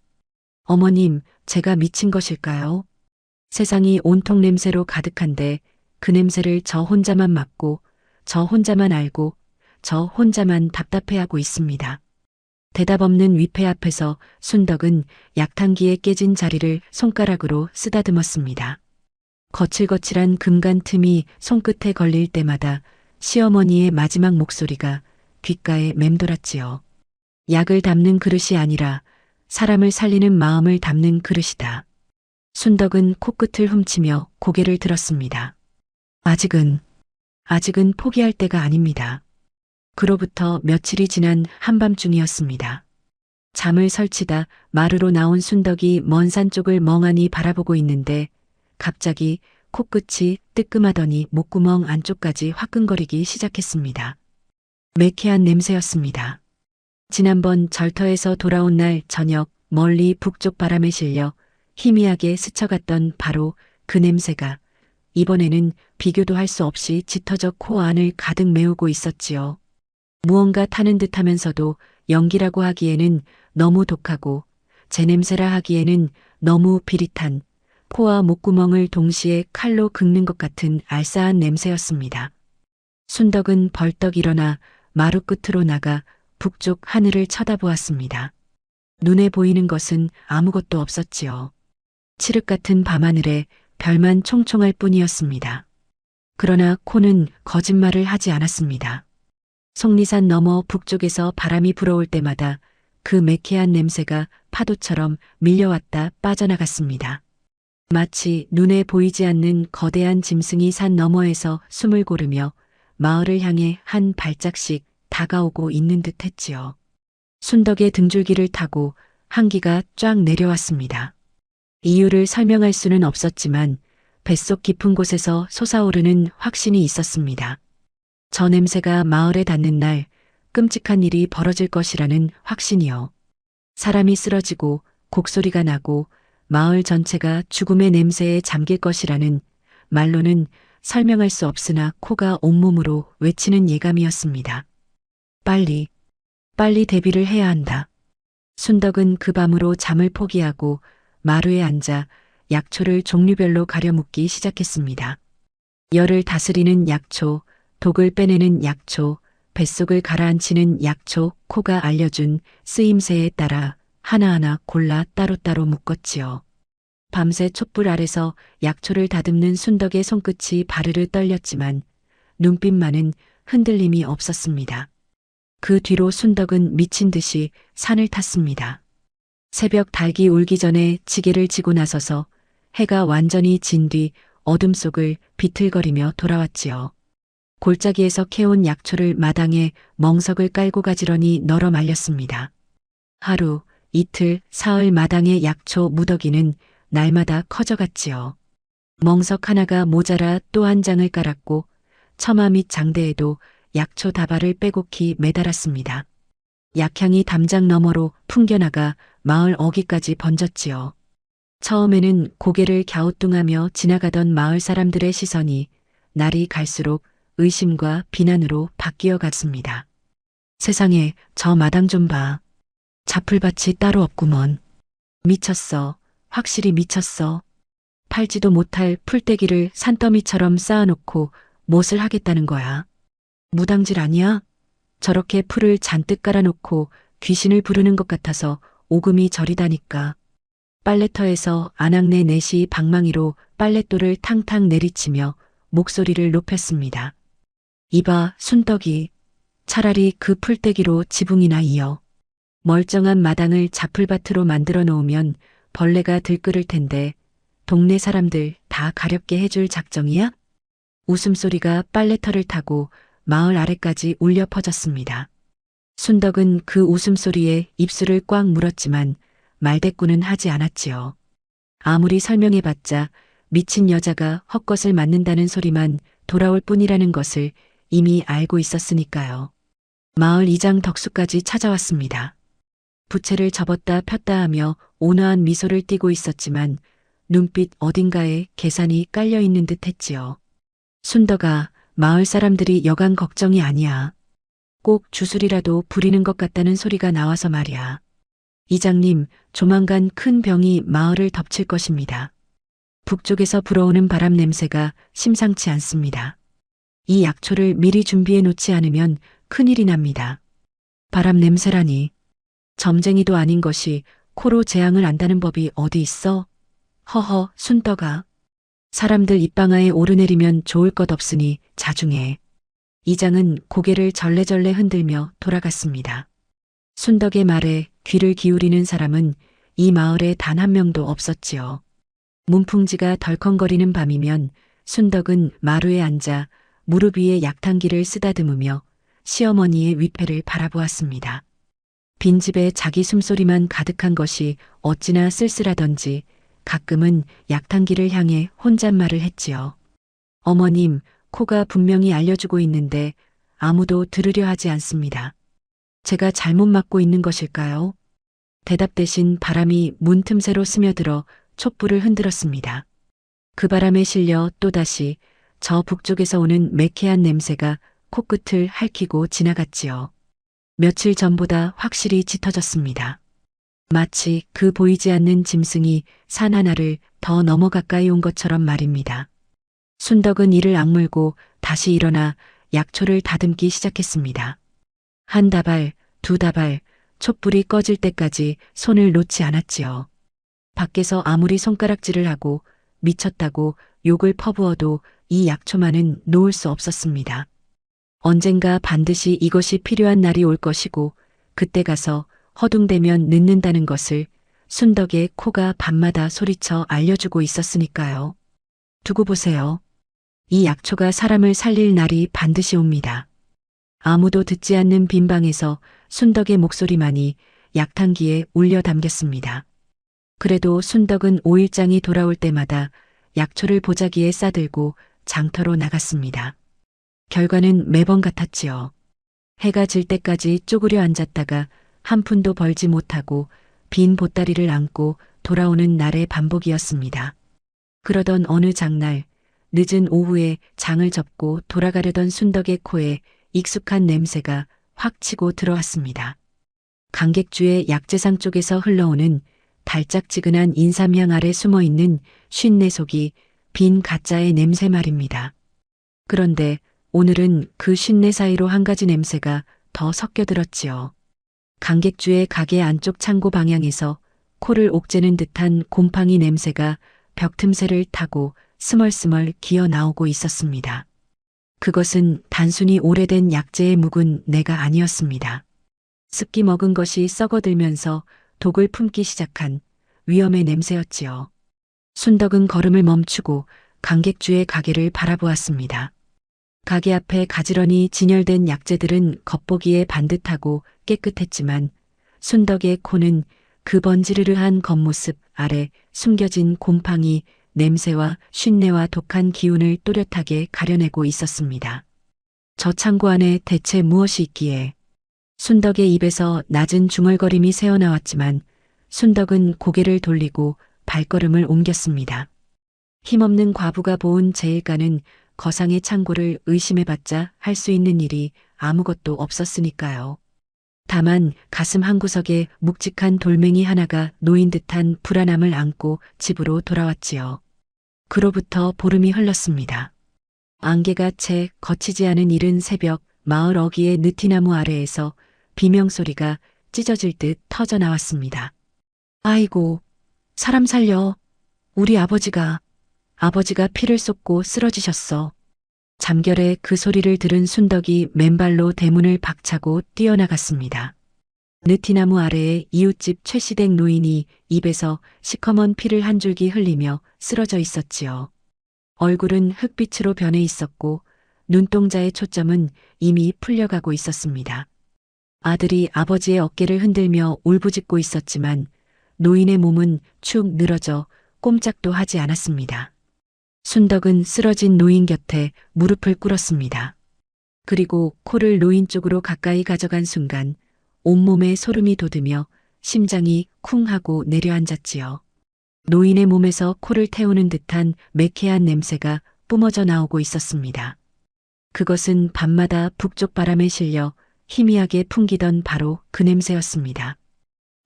어머님, 제가 미친 것일까요? 세상이 온통 냄새로 가득한데 그 냄새를 저 혼자만 맡고, 저 혼자만 알고, 저 혼자만 답답해하고 있습니다. 대답 없는 위패 앞에서 순덕은 약탕기에 깨진 자리를 손가락으로 쓰다듬었습니다. 거칠거칠한 금간 틈이 손끝에 걸릴 때마다 시어머니의 마지막 목소리가 귓가에 맴돌았지요. 약을 담는 그릇이 아니라 사람을 살리는 마음을 담는 그릇이다. 순덕은 코끝을 훔치며 고개를 들었습니다. 아직은 포기할 때가 아닙니다. 그로부터 며칠이 지난 한밤중이었습니다. 잠을 설치다 마루로 나온 순덕이 먼 산 쪽을 멍하니 바라보고 있는데 갑자기 코끝이 뜨끔하더니 목구멍 안쪽까지 화끈거리기 시작했습니다. 매캐한 냄새였습니다. 지난번 절터에서 돌아온 날 저녁 멀리 북쪽 바람에 실려 희미하게 스쳐갔던 바로 그 냄새가 이번에는 비교도 할 수 없이 짙어져 코 안을 가득 메우고 있었지요. 무언가 타는 듯하면서도 연기라고 하기에는 너무 독하고 제 냄새라 하기에는 너무 비릿한 코와 목구멍을 동시에 칼로 긁는 것 같은 알싸한 냄새였습니다. 순덕은 벌떡 일어나 마루 끝으로 나가 북쪽 하늘을 쳐다보았습니다. 눈에 보이는 것은 아무것도 없었지요. 칠흑 같은 밤하늘에 별만 총총할 뿐이었습니다. 그러나 코는 거짓말을 하지 않았습니다. 속리산 너머 북쪽에서 바람이 불어올 때마다 그 매캐한 냄새가 파도처럼 밀려왔다 빠져나갔습니다. 마치 눈에 보이지 않는 거대한 짐승이 산 너머에서 숨을 고르며 마을을 향해 한 발짝씩 다가오고 있는 듯 했지요. 순덕의 등줄기를 타고 한기가 쫙 내려왔습니다. 이유를 설명할 수는 없었지만 뱃속 깊은 곳에서 솟아오르는 확신이 있었습니다. 저 냄새가 마을에 닿는 날 끔찍한 일이 벌어질 것이라는 확신이요. 사람이 쓰러지고 곡소리가 나고 마을 전체가 죽음의 냄새에 잠길 것이라는 말로는 설명할 수 없으나 코가 온몸으로 외치는 예감이었습니다. 빨리 대비를 해야 한다. 순덕은 그 밤으로 잠을 포기하고 마루에 앉아 약초를 종류별로 가려 묻기 시작했습니다. 열을 다스리는 약초, 독을 빼내는 약초, 뱃속을 가라앉히는 약초, 코가 알려준 쓰임새에 따라 하나하나 골라 따로따로 묶었지요. 밤새 촛불 아래서 약초를 다듬는 순덕의 손끝이 바르르 떨렸지만 눈빛만은 흔들림이 없었습니다. 그 뒤로 순덕은 미친 듯이 산을 탔습니다. 새벽 닭이 울기 전에 지게를 지고 나서서 해가 완전히 진 뒤 어둠 속을 비틀거리며 돌아왔지요. 골짜기에서 캐온 약초를 마당에 멍석을 깔고 가지런히 널어 말렸습니다. 하루, 이틀, 사흘 마당의 약초 무더기는 날마다 커져갔지요. 멍석 하나가 모자라 또 한 장을 깔았고 처마 및 장대에도 약초 다발을 빼곡히 매달았습니다. 약향이 담장 너머로 풍겨나가 마을 어귀까지 번졌지요. 처음에는 고개를 갸우뚱하며 지나가던 마을 사람들의 시선이 날이 갈수록 의심과 비난으로 바뀌어 갔습니다. 세상에 저 마당 좀 봐. 자풀밭이 따로 없구먼. 미쳤어. 확실히 미쳤어. 팔지도 못할 풀떼기를 산더미처럼 쌓아놓고 무엇을 하겠다는 거야. 무당질 아니야? 저렇게 풀을 잔뜩 깔아놓고 귀신을 부르는 것 같아서 오금이 저리다니까. 빨래터에서 아낙네 넷이 방망이로 빨랫돌을 탕탕 내리치며 목소리를 높였습니다. 이봐 순덕이 차라리 그 풀떼기로 지붕이나 이어. 멀쩡한 마당을 자풀밭으로 만들어 놓으면 벌레가 들끓을 텐데 동네 사람들 다 가렵게 해줄 작정이야? 웃음소리가 빨래터를 타고 마을 아래까지 울려 퍼졌습니다. 순덕은 그 웃음소리에 입술을 꽉 물었지만 말대꾸는 하지 않았지요. 아무리 설명해봤자 미친 여자가 헛것을 맞는다는 소리만 돌아올 뿐이라는 것을 이미 알고 있었으니까요. 마을 이장 덕수까지 찾아왔습니다. 부채를 접었다 폈다 하며 온화한 미소를 띠고 있었지만 눈빛 어딘가에 계산이 깔려 있는 듯 했지요. 순덕아, 마을 사람들이 여간 걱정이 아니야. 꼭 주술이라도 부리는 것 같다는 소리가 나와서 말이야. 이장님, 조만간 큰 병이 마을을 덮칠 것입니다. 북쪽에서 불어오는 바람 냄새가 심상치 않습니다. 이 약초를 미리 준비해 놓지 않으면 큰일이 납니다. 바람 냄새라니. 점쟁이도 아닌 것이 코로 재앙을 안다는 법이 어디 있어? 허허, 순덕아. 사람들 입방아에 오르내리면 좋을 것 없으니 자중해. 이장은 고개를 절레절레 흔들며 돌아갔습니다. 순덕의 말에 귀를 기울이는 사람은 이 마을에 단 한 명도 없었지요. 문풍지가 덜컹거리는 밤이면 순덕은 마루에 앉아 무릎 위에 약탕기를 쓰다듬으며 시어머니의 위패를 바라보았습니다. 빈집에 자기 숨소리만 가득한 것이 어찌나 쓸쓸하던지 가끔은 약탕기를 향해 혼잣말을 했지요. 어머님, 코가 분명히 알려주고 있는데 아무도 들으려 하지 않습니다. 제가 잘못 맡고 있는 것일까요? 대답 대신 바람이 문 틈새로 스며들어 촛불을 흔들었습니다. 그 바람에 실려 또다시 저 북쪽에서 오는 매캐한 냄새가 코끝을 핥히고 지나갔지요. 며칠 전보다 확실히 짙어졌습니다. 마치 그 보이지 않는 짐승이 산 하나를 더 넘어 가까이 온 것처럼 말입니다. 순덕은 이를 악물고 다시 일어나 약초를 다듬기 시작했습니다. 한 다발, 두 다발, 촛불이 꺼질 때까지 손을 놓지 않았지요. 밖에서 아무리 손가락질을 하고 미쳤다고 욕을 퍼부어도 이 약초만은 놓을 수 없었습니다. 언젠가 반드시 이것이 필요한 날이 올 것이고 그때 가서 허둥대면 늦는다는 것을 순덕의 코가 밤마다 소리쳐 알려주고 있었으니까요. 두고 보세요. 이 약초가 사람을 살릴 날이 반드시 옵니다. 아무도 듣지 않는 빈방에서 순덕의 목소리만이 약탕기에 울려 담겼습니다. 그래도 순덕은 오일장이 돌아올 때마다 약초를 보자기에 싸들고 장터로 나갔습니다. 결과는 매번 같았지요. 해가 질 때까지 쪼그려 앉았다가 한 푼도 벌지 못하고 빈 보따리를 안고 돌아오는 날의 반복이었습니다. 그러던 어느 장날, 늦은 오후에 장을 접고 돌아가려던 순덕의 코에 익숙한 냄새가 확 치고 들어왔습니다. 강객주의 약재상 쪽에서 흘러오는 달짝지근한 인삼향 아래 숨어있는 쉰내속이 빈 가짜의 냄새 말입니다. 그런데 오늘은 그 쉰내 사이로 한 가지 냄새가 더 섞여들었지요. 강객주의 가게 안쪽 창고 방향에서 코를 옥죄는 듯한 곰팡이 냄새가 벽 틈새를 타고 스멀스멀 기어 나오고 있었습니다. 그것은 단순히 오래된 약재에 묵은 내가 아니었습니다. 습기 먹은 것이 썩어들면서 독을 품기 시작한 위험의 냄새였지요. 순덕은 걸음을 멈추고 강객주의 가게를 바라보았습니다. 가게 앞에 가지런히 진열된 약재들은 겉보기에 반듯하고 깨끗했지만 순덕의 코는 그 번지르르한 겉모습 아래 숨겨진 곰팡이, 냄새와 쉰내와 독한 기운을 또렷하게 가려내고 있었습니다. 저 창고 안에 대체 무엇이 있기에? 순덕의 입에서 낮은 중얼거림이 새어나왔지만 순덕은 고개를 돌리고 발걸음을 옮겼습니다. 힘없는 과부가 보은 제일가는 거상의 창고를 의심해봤자 할 수 있는 일이 아무것도 없었으니까요. 다만 가슴 한구석에 묵직한 돌멩이 하나가 놓인 듯한 불안함을 안고 집으로 돌아왔지요. 그로부터 보름이 흘렀습니다. 안개가 채 거치지 않은 이른 새벽 마을 어귀의 느티나무 아래에서 비명소리가 찢어질 듯 터져 나왔습니다. 아이고, 사람 살려. 우리 아버지가 피를 쏟고 쓰러지셨어. 잠결에 그 소리를 들은 순덕이 맨발로 대문을 박차고 뛰어나갔습니다. 느티나무 아래에 이웃집 최시댁 노인이 입에서 시커먼 피를 한 줄기 흘리며 쓰러져 있었지요. 얼굴은 흑빛으로 변해 있었고 눈동자의 초점은 이미 풀려가고 있었습니다. 아들이 아버지의 어깨를 흔들며 울부짖고 있었지만 노인의 몸은 축 늘어져 꼼짝도 하지 않았습니다. 순덕은 쓰러진 노인 곁에 무릎을 꿇었습니다. 그리고 코를 노인 쪽으로 가까이 가져간 순간 온몸에 소름이 돋으며 심장이 쿵 하고 내려앉았지요. 노인의 몸에서 코를 태우는 듯한 매캐한 냄새가 뿜어져 나오고 있었습니다. 그것은 밤마다 북쪽 바람에 실려 희미하게 풍기던 바로 그 냄새였습니다.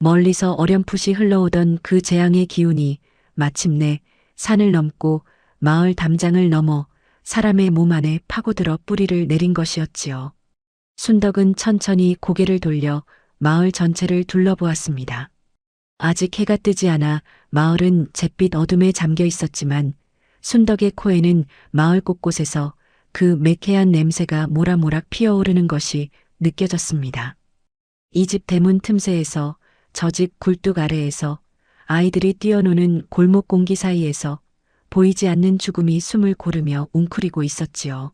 멀리서 어렴풋이 흘러오던 그 재앙의 기운이 마침내 산을 넘고 마을 담장을 넘어 사람의 몸 안에 파고들어 뿌리를 내린 것이었지요. 순덕은 천천히 고개를 돌려 마을 전체를 둘러보았습니다. 아직 해가 뜨지 않아 마을은 잿빛 어둠에 잠겨 있었지만 순덕의 코에는 마을 곳곳에서 그 매캐한 냄새가 모락모락 피어오르는 것이 느껴졌습니다. 이 집 대문 틈새에서 저 집 굴뚝 아래에서 아이들이 뛰어노는 골목 공기 사이에서 보이지 않는 죽음이 숨을 고르며 웅크리고 있었지요.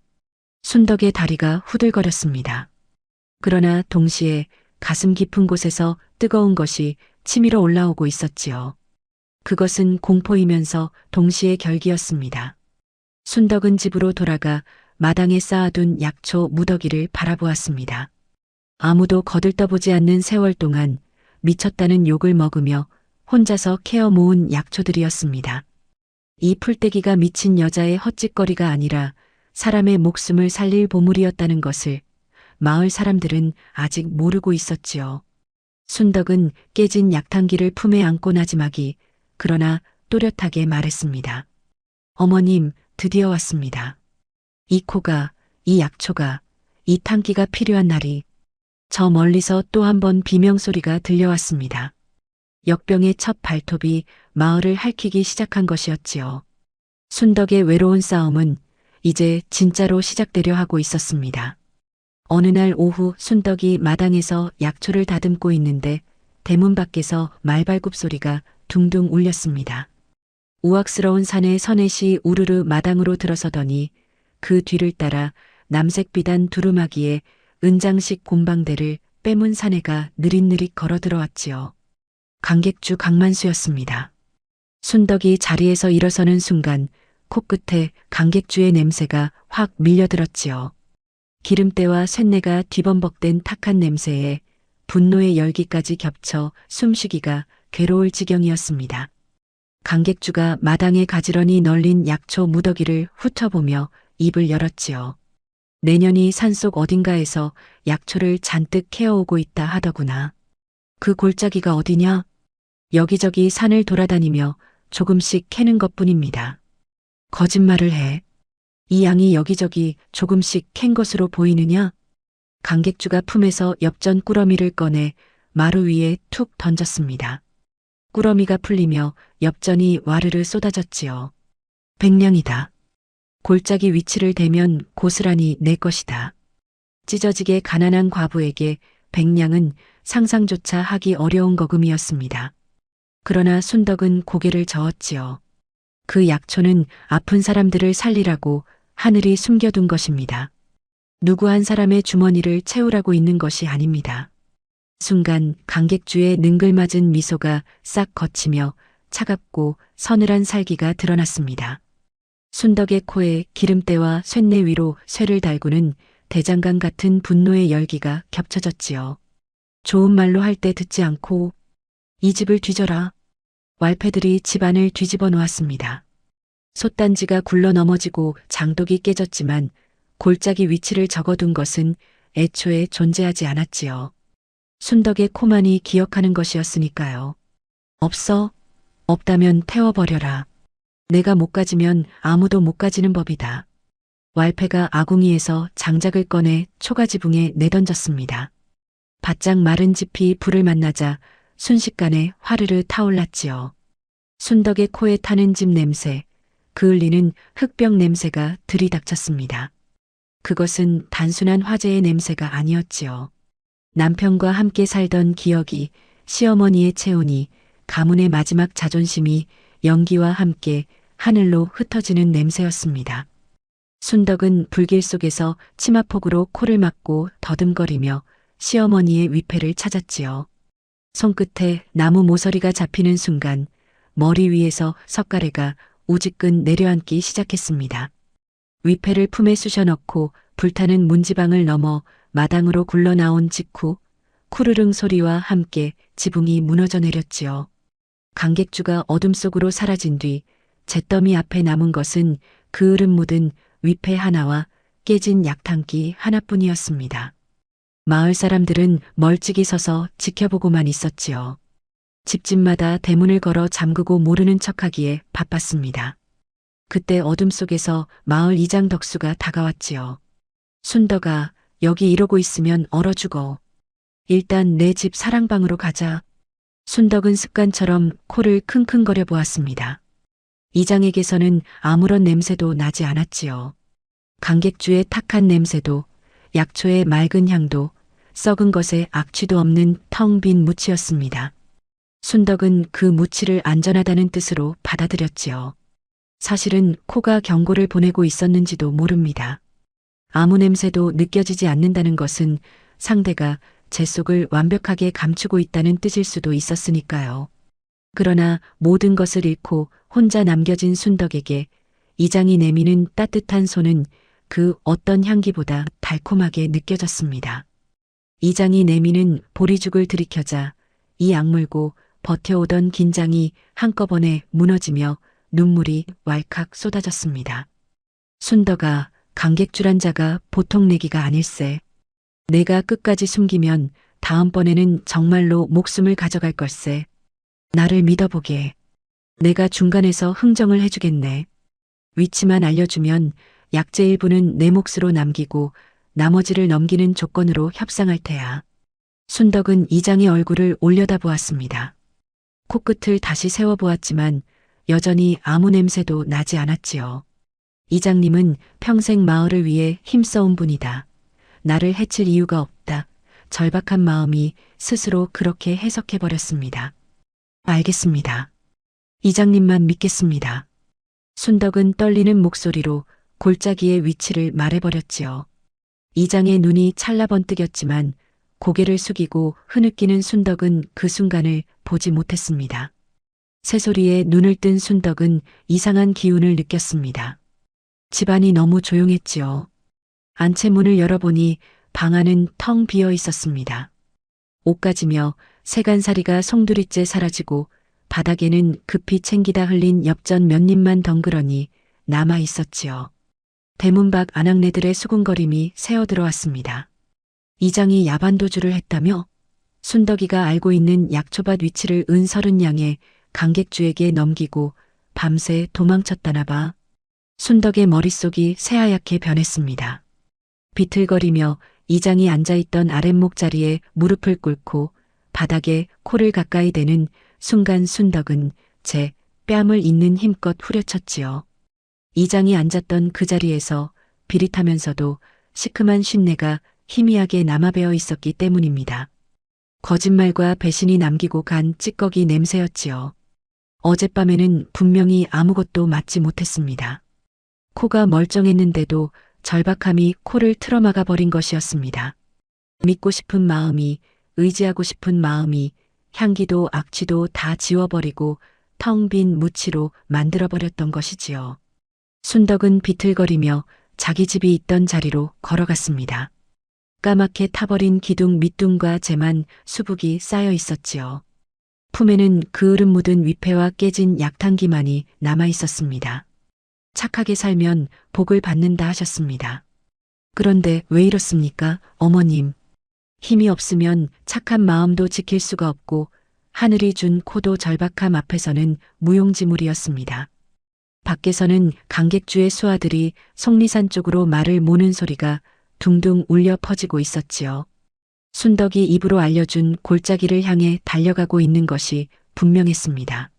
순덕의 다리가 후들거렸습니다. 그러나 동시에 가슴 깊은 곳에서 뜨거운 것이 치밀어 올라오고 있었지요. 그것은 공포이면서 동시에 결기였습니다. 순덕은 집으로 돌아가 마당에 쌓아둔 약초 무더기를 바라보았습니다. 아무도 거들떠보지 않는 세월 동안 미쳤다는 욕을 먹으며 혼자서 캐어 모은 약초들이었습니다. 이 풀떼기가 미친 여자의 헛짓거리가 아니라 사람의 목숨을 살릴 보물이었다는 것을 마을 사람들은 아직 모르고 있었지요. 순덕은 깨진 약탕기를 품에 안고 나지막이 그러나 또렷하게 말했습니다. 어머님, 드디어 왔습니다. 이 코가, 이 약초가, 이 탕기가 필요한 날이. 저 멀리서 또 한 번 비명소리가 들려왔습니다. 역병의 첫 발톱이 마을을 핥히기 시작한 것이었지요. 순덕의 외로운 싸움은 이제 진짜로 시작되려 하고 있었습니다. 어느 날 오후 순덕이 마당에서 약초를 다듬고 있는데 대문 밖에서 말발굽 소리가 둥둥 울렸습니다. 우악스러운 산의 서넷이 우르르 마당으로 들어서더니 그 뒤를 따라 남색 비단 두루마기에 은장식 곰방대를 빼문 사내가 느릿느릿 걸어 들어왔지요. 강객주 강만수였습니다. 순덕이 자리에서 일어서는 순간 코끝에 강객주의 냄새가 확 밀려들었지요. 기름때와 쇳내가 뒤범벅된 탁한 냄새에 분노의 열기까지 겹쳐 숨쉬기가 괴로울 지경이었습니다. 강객주가 마당에 가지런히 널린 약초 무더기를 훑어보며 입을 열었지요. 내년이 산속 어딘가에서 약초를 잔뜩 캐어오고 있다 하더구나. 그 골짜기가 어디냐? 여기저기 산을 돌아다니며 조금씩 캐는 것뿐입니다. 거짓말을 해. 이 양이 여기저기 조금씩 캔 것으로 보이느냐? 강객주가 품에서 엽전 꾸러미를 꺼내 마루 위에 툭 던졌습니다. 꾸러미가 풀리며 엽전이 와르르 쏟아졌지요. 백냥이다. 골짜기 위치를 대면 고스란히 내 것이다. 찢어지게 가난한 과부에게 백냥은 상상조차 하기 어려운 거금이었습니다. 그러나 순덕은 고개를 저었지요. 그 약초는 아픈 사람들을 살리라고 하늘이 숨겨둔 것입니다. 누구 한 사람의 주머니를 채우라고 있는 것이 아닙니다. 순간 강객주의 능글맞은 미소가 싹 걷히며 차갑고 서늘한 살기가 드러났습니다. 순덕의 코에 기름때와 쇳내 위로 쇠를 달구는 대장간 같은 분노의 열기가 겹쳐졌지요. 좋은 말로 할 때 듣지 않고 이 집을 뒤져라. 왈패들이 집안을 뒤집어 놓았습니다. 솥단지가 굴러 넘어지고 장독이 깨졌지만 골짜기 위치를 적어둔 것은 애초에 존재하지 않았지요. 순덕의 코만이 기억하는 것이었으니까요. 없어? 없다면 태워버려라. 내가 못 가지면 아무도 못 가지는 법이다. 왈패가 아궁이에서 장작을 꺼내 초가지붕에 내던졌습니다. 바짝 마른 짚이 불을 만나자 순식간에 화르르 타올랐지요. 순덕의 코에 타는 집 냄새, 그을리는 흙병 냄새가 들이닥쳤습니다. 그것은 단순한 화재의 냄새가 아니었지요. 남편과 함께 살던 기억이, 시어머니의 체온이, 가문의 마지막 자존심이 연기와 함께 하늘로 흩어지는 냄새였습니다. 순덕은 불길 속에서 치마폭으로 코를 막고 더듬거리며 시어머니의 위패를 찾았지요. 손끝에 나무 모서리가 잡히는 순간 머리 위에서 석가래가 우지끈 내려앉기 시작했습니다. 위패를 품에 쑤셔넣고 불타는 문지방을 넘어 마당으로 굴러나온 직후 쿠르릉 소리와 함께 지붕이 무너져 내렸지요. 강객주가 어둠 속으로 사라진 뒤 잿더미 앞에 남은 것은 그을음 묻은 위패 하나와 깨진 약탕기 하나뿐이었습니다. 마을 사람들은 멀찍이 서서 지켜보고만 있었지요. 집집마다 대문을 걸어 잠그고 모르는 척하기에 바빴습니다. 그때 어둠 속에서 마을 이장 덕수가 다가왔지요. 순덕아, 여기 이러고 있으면 얼어 죽어. 일단 내 집 사랑방으로 가자. 순덕은 습관처럼 코를 킁킁거려 보았습니다. 이장에게서는 아무런 냄새도 나지 않았지요. 강객주의 탁한 냄새도, 약초의 맑은 향도, 썩은 것에 악취도 없는 텅 빈 무치였습니다. 순덕은 그 무치를 안전하다는 뜻으로 받아들였지요. 사실은 코가 경고를 보내고 있었는지도 모릅니다. 아무 냄새도 느껴지지 않는다는 것은 상대가 제 속을 완벽하게 감추고 있다는 뜻일 수도 있었으니까요. 그러나 모든 것을 잃고 혼자 남겨진 순덕에게 이장이 내미는 따뜻한 손은 그 어떤 향기보다 달콤하게 느껴졌습니다. 이장이 내미는 보리죽을 들이켜자 이 악물고 버텨오던 긴장이 한꺼번에 무너지며 눈물이 왈칵 쏟아졌습니다. 순덕아, 강객주란 자가 보통 내기가 아닐세. 내가 끝까지 숨기면 다음번에는 정말로 목숨을 가져갈 걸세. 나를 믿어보게. 내가 중간에서 흥정을 해주겠네. 위치만 알려주면 약재 일부는 내 몫으로 남기고 나머지를 넘기는 조건으로 협상할 테야. 순덕은 이장의 얼굴을 올려다보았습니다. 코끝을 다시 세워보았지만 여전히 아무 냄새도 나지 않았지요. 이장님은 평생 마을을 위해 힘써온 분이다. 나를 해칠 이유가 없다. 절박한 마음이 스스로 그렇게 해석해버렸습니다. 알겠습니다. 이장님만 믿겠습니다. 순덕은 떨리는 목소리로 골짜기의 위치를 말해버렸지요. 이장의 눈이 찰나번뜩였지만 고개를 숙이고 흐느끼는 순덕은 그 순간을 보지 못했습니다. 새소리에 눈을 뜬 순덕은 이상한 기운을 느꼈습니다. 집안이 너무 조용했지요. 안채문을 열어보니 방 안은 텅 비어 있었습니다. 옷가지며 세간살이가 송두리째 사라지고 바닥에는 급히 챙기다 흘린 엽전 몇 입만 덩그러니 남아 있었지요. 대문 밖 아낙네들의 수군거림이 새어들어왔습니다. 이장이 야반도주를 했다며? 순덕이가 알고 있는 약초밭 위치를 은서른 양의 강객주에게 넘기고 밤새 도망쳤다나 봐. 순덕의 머릿속이 새하얗게 변했습니다. 비틀거리며 이장이 앉아있던 아랫목 자리에 무릎을 꿇고 바닥에 코를 가까이 대는 순간 순덕은 제 뺨을 잇는 힘껏 후려쳤지요. 이장이 앉았던 그 자리에서 비릿하면서도 시큼한 쉰내가 희미하게 남아배어 있었기 때문입니다. 거짓말과 배신이 남기고 간 찌꺼기 냄새였지요. 어젯밤에는 분명히 아무것도 맞지 못했습니다. 코가 멀쩡했는데도 절박함이 코를 틀어막아 버린 것이었습니다. 믿고 싶은 마음이, 의지하고 싶은 마음이, 향기도 악취도 다 지워버리고 텅 빈 무치로 만들어버렸던 것이지요. 순덕은 비틀거리며 자기 집이 있던 자리로 걸어갔습니다. 까맣게 타버린 기둥 밑둥과 재만 수북이 쌓여 있었지요. 품에는 그을음 묻은 위패와 깨진 약탕기만이 남아 있었습니다. 착하게 살면 복을 받는다 하셨습니다. 그런데 왜 이렇습니까, 어머님? 힘이 없으면 착한 마음도 지킬 수가 없고 하늘이 준 코도 절박함 앞에서는 무용지물이었습니다. 밖에서는 강객주의 수하들이 속리산 쪽으로 말을 모는 소리가 둥둥 울려 퍼지고 있었지요. 순덕이 입으로 알려준 골짜기를 향해 달려가고 있는 것이 분명했습니다.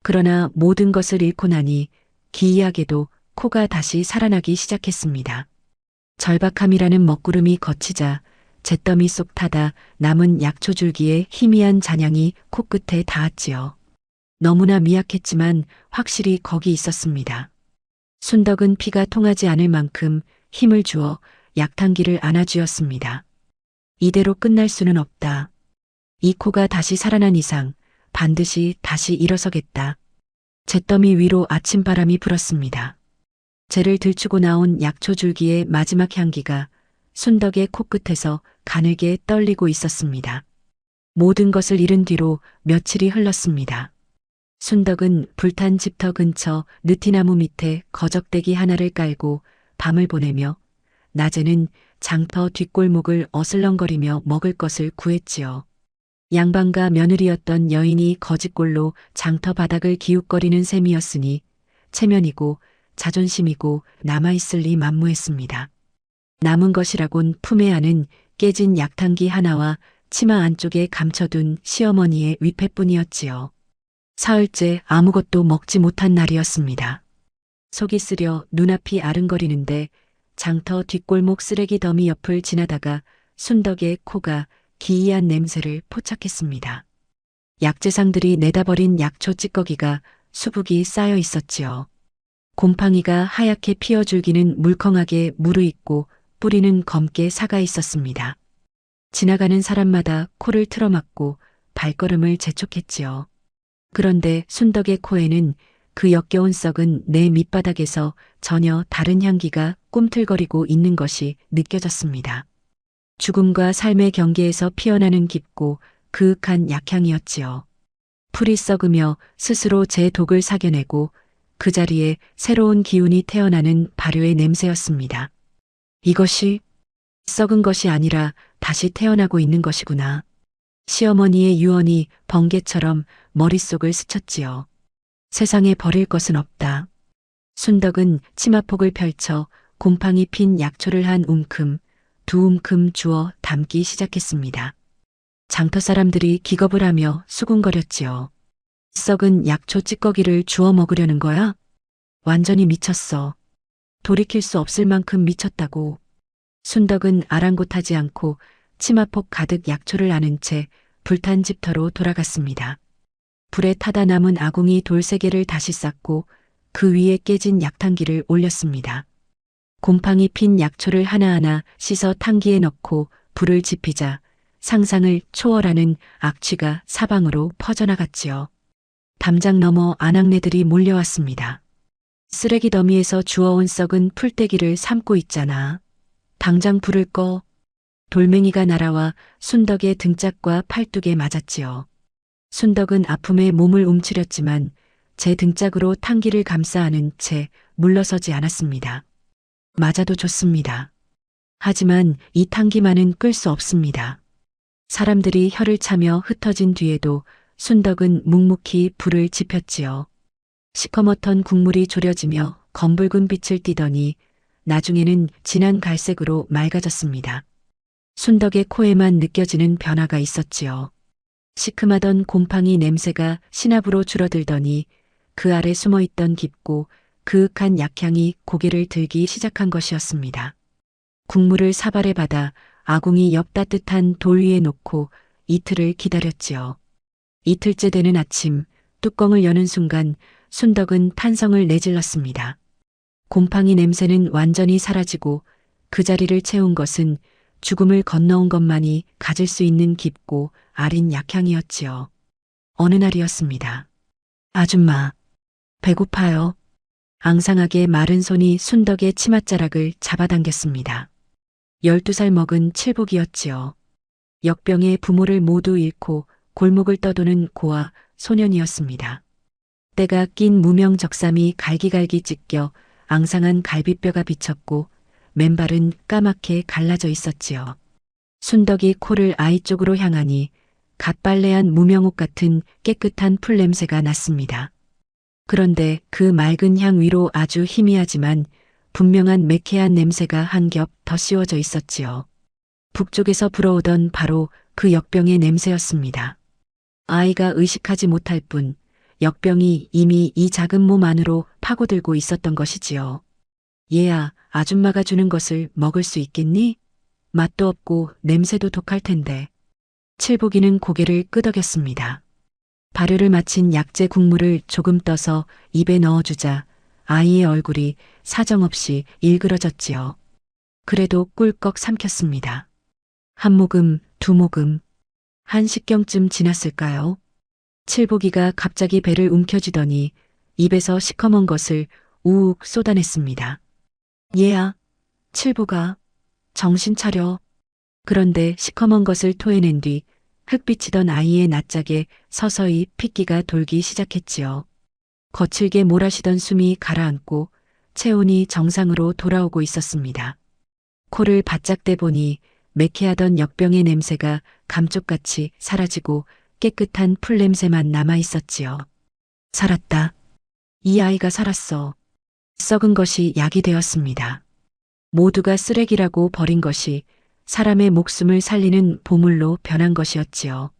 그러나 모든 것을 잃고 나니 기이하게도 코가 다시 살아나기 시작했습니다. 절박함이라는 먹구름이 거치자 잿더미 속 타다 남은 약초줄기의 희미한 잔향이 코끝에 닿았지요. 너무나 미약했지만 확실히 거기 있었습니다. 순덕은 피가 통하지 않을 만큼 힘을 주어 약탕기를 안아주었습니다. 이대로 끝날 수는 없다. 이 코가 다시 살아난 이상 반드시 다시 일어서겠다. 잿더미 위로 아침바람이 불었습니다. 재를 들추고 나온 약초 줄기의 마지막 향기가 순덕의 코끝에서 가늘게 떨리고 있었습니다. 모든 것을 잃은 뒤로 며칠이 흘렀습니다. 순덕은 불탄 집터 근처 느티나무 밑에 거적대기 하나를 깔고 밤을 보내며 낮에는 장터 뒷골목을 어슬렁거리며 먹을 것을 구했지요. 양반가 며느리였던 여인이 거짓골로 장터 바닥을 기웃거리는 셈이었으니 체면이고 자존심이고 남아있을 리 만무했습니다. 남은 것이라곤 품에 안은 깨진 약탕기 하나와 치마 안쪽에 감춰둔 시어머니의 위패뿐이었지요. 사흘째 아무것도 먹지 못한 날이었습니다. 속이 쓰려 눈앞이 아른거리는데 장터 뒷골목 쓰레기 더미 옆을 지나다가 순덕의 코가 기이한 냄새를 포착했습니다. 약재상들이 내다버린 약초 찌꺼기가 수북이 쌓여 있었지요. 곰팡이가 하얗게 피어 줄기는 물컹하게 무르익고 뿌리는 검게 사가 있었습니다. 지나가는 사람마다 코를 틀어막고 발걸음을 재촉했지요. 그런데 순덕의 코에는 그 역겨운 썩은 내 밑바닥에서 전혀 다른 향기가 꿈틀거리고 있는 것이 느껴졌습니다. 죽음과 삶의 경계에서 피어나는 깊고 그윽한 약향이었지요. 풀이 썩으며 스스로 제 독을 사겨내고 그 자리에 새로운 기운이 태어나는 발효의 냄새였습니다. 이것이 썩은 것이 아니라 다시 태어나고 있는 것이구나. 시어머니의 유언이 번개처럼 머릿속을 스쳤지요. 세상에 버릴 것은 없다. 순덕은 치마폭을 펼쳐 곰팡이 핀 약초를 한 움큼, 두 움큼 주워 담기 시작했습니다. 장터 사람들이 기겁을 하며 수군거렸지요. 썩은 약초 찌꺼기를 주워 먹으려는 거야? 완전히 미쳤어. 돌이킬 수 없을 만큼 미쳤다고. 순덕은 아랑곳하지 않고 치마폭 가득 약초를 안은 채 불탄 집터로 돌아갔습니다. 불에 타다 남은 아궁이 돌 3개를 다시 쌓고 그 위에 깨진 약탕기를 올렸습니다. 곰팡이 핀 약초를 하나하나 씻어 탕기에 넣고 불을 지피자 상상을 초월하는 악취가 사방으로 퍼져나갔지요. 담장 너머 아낙네들이 몰려왔습니다. 쓰레기 더미에서 주워온 썩은 풀떼기를 삶고 있잖아. 당장 불을 꺼. 돌멩이가 날아와 순덕의 등짝과 팔뚝에 맞았지요. 순덕은 아픔에 몸을 움츠렸지만 제 등짝으로 탕기를 감싸 안은 채 물러서지 않았습니다. 맞아도 좋습니다. 하지만 이 탕기만은 끌 수 없습니다. 사람들이 혀를 차며 흩어진 뒤에도 순덕은 묵묵히 불을 지폈지요. 시커멓던 국물이 졸여지며 검붉은 빛을 띠더니 나중에는 진한 갈색으로 맑아졌습니다. 순덕의 코에만 느껴지는 변화가 있었지요. 시큼하던 곰팡이 냄새가 신압으로 줄어들더니 그 아래 숨어있던 깊고 그윽한 약향이 고개를 들기 시작한 것이었습니다. 국물을 사발에 받아 아궁이 옆 따뜻한 돌 위에 놓고 이틀을 기다렸지요. 이틀째 되는 아침 뚜껑을 여는 순간 순덕은 탄성을 내질렀습니다. 곰팡이 냄새는 완전히 사라지고 그 자리를 채운 것은 죽음을 건너온 것만이 가질 수 있는 깊고 아린 약향이었지요. 어느 날이었습니다. 아줌마, 배고파요. 앙상하게 마른 손이 순덕의 치맛자락을 잡아당겼습니다. 12살 먹은 칠복이었지요. 역병에 부모를 모두 잃고 골목을 떠도는 고아 소년이었습니다. 때가 낀 무명 적삼이 갈기갈기 찢겨 앙상한 갈비뼈가 비쳤고 맨발은 까맣게 갈라져 있었지요. 순덕이 코를 아이 쪽으로 향하니 갓 빨래한 무명옥 같은 깨끗한 풀 냄새가 났습니다. 그런데 그 맑은 향 위로 아주 희미하지만 분명한 매캐한 냄새가 한 겹 더 씌워져 있었지요. 북쪽에서 불어오던 바로 그 역병의 냄새였습니다. 아이가 의식하지 못할 뿐 역병이 이미 이 작은 몸 안으로 파고들고 있었던 것이지요. 얘야, 아줌마가 주는 것을 먹을 수 있겠니? 맛도 없고 냄새도 독할 텐데. 칠복이는 고개를 끄덕였습니다. 발효를 마친 약재 국물을 조금 떠서 입에 넣어주자 아이의 얼굴이 사정없이 일그러졌지요. 그래도 꿀꺽 삼켰습니다. 한 모금, 두 모금. 한 식경쯤 지났을까요? 칠복이가 갑자기 배를 움켜쥐더니 입에서 시커먼 것을 우욱 쏟아냈습니다. 얘야, 칠보가, 정신 차려. 그런데 시커먼 것을 토해낸 뒤 흑비치던 아이의 낯짝에 서서히 핏기가 돌기 시작했지요. 거칠게 몰아쉬던 숨이 가라앉고 체온이 정상으로 돌아오고 있었습니다. 코를 바짝 대보니 매캐하던 역병의 냄새가 감쪽같이 사라지고 깨끗한 풀 냄새만 남아 있었지요. 살았다. 이 아이가 살았어. 썩은 것이 약이 되었습니다. 모두가 쓰레기라고 버린 것이 사람의 목숨을 살리는 보물로 변한 것이었지요.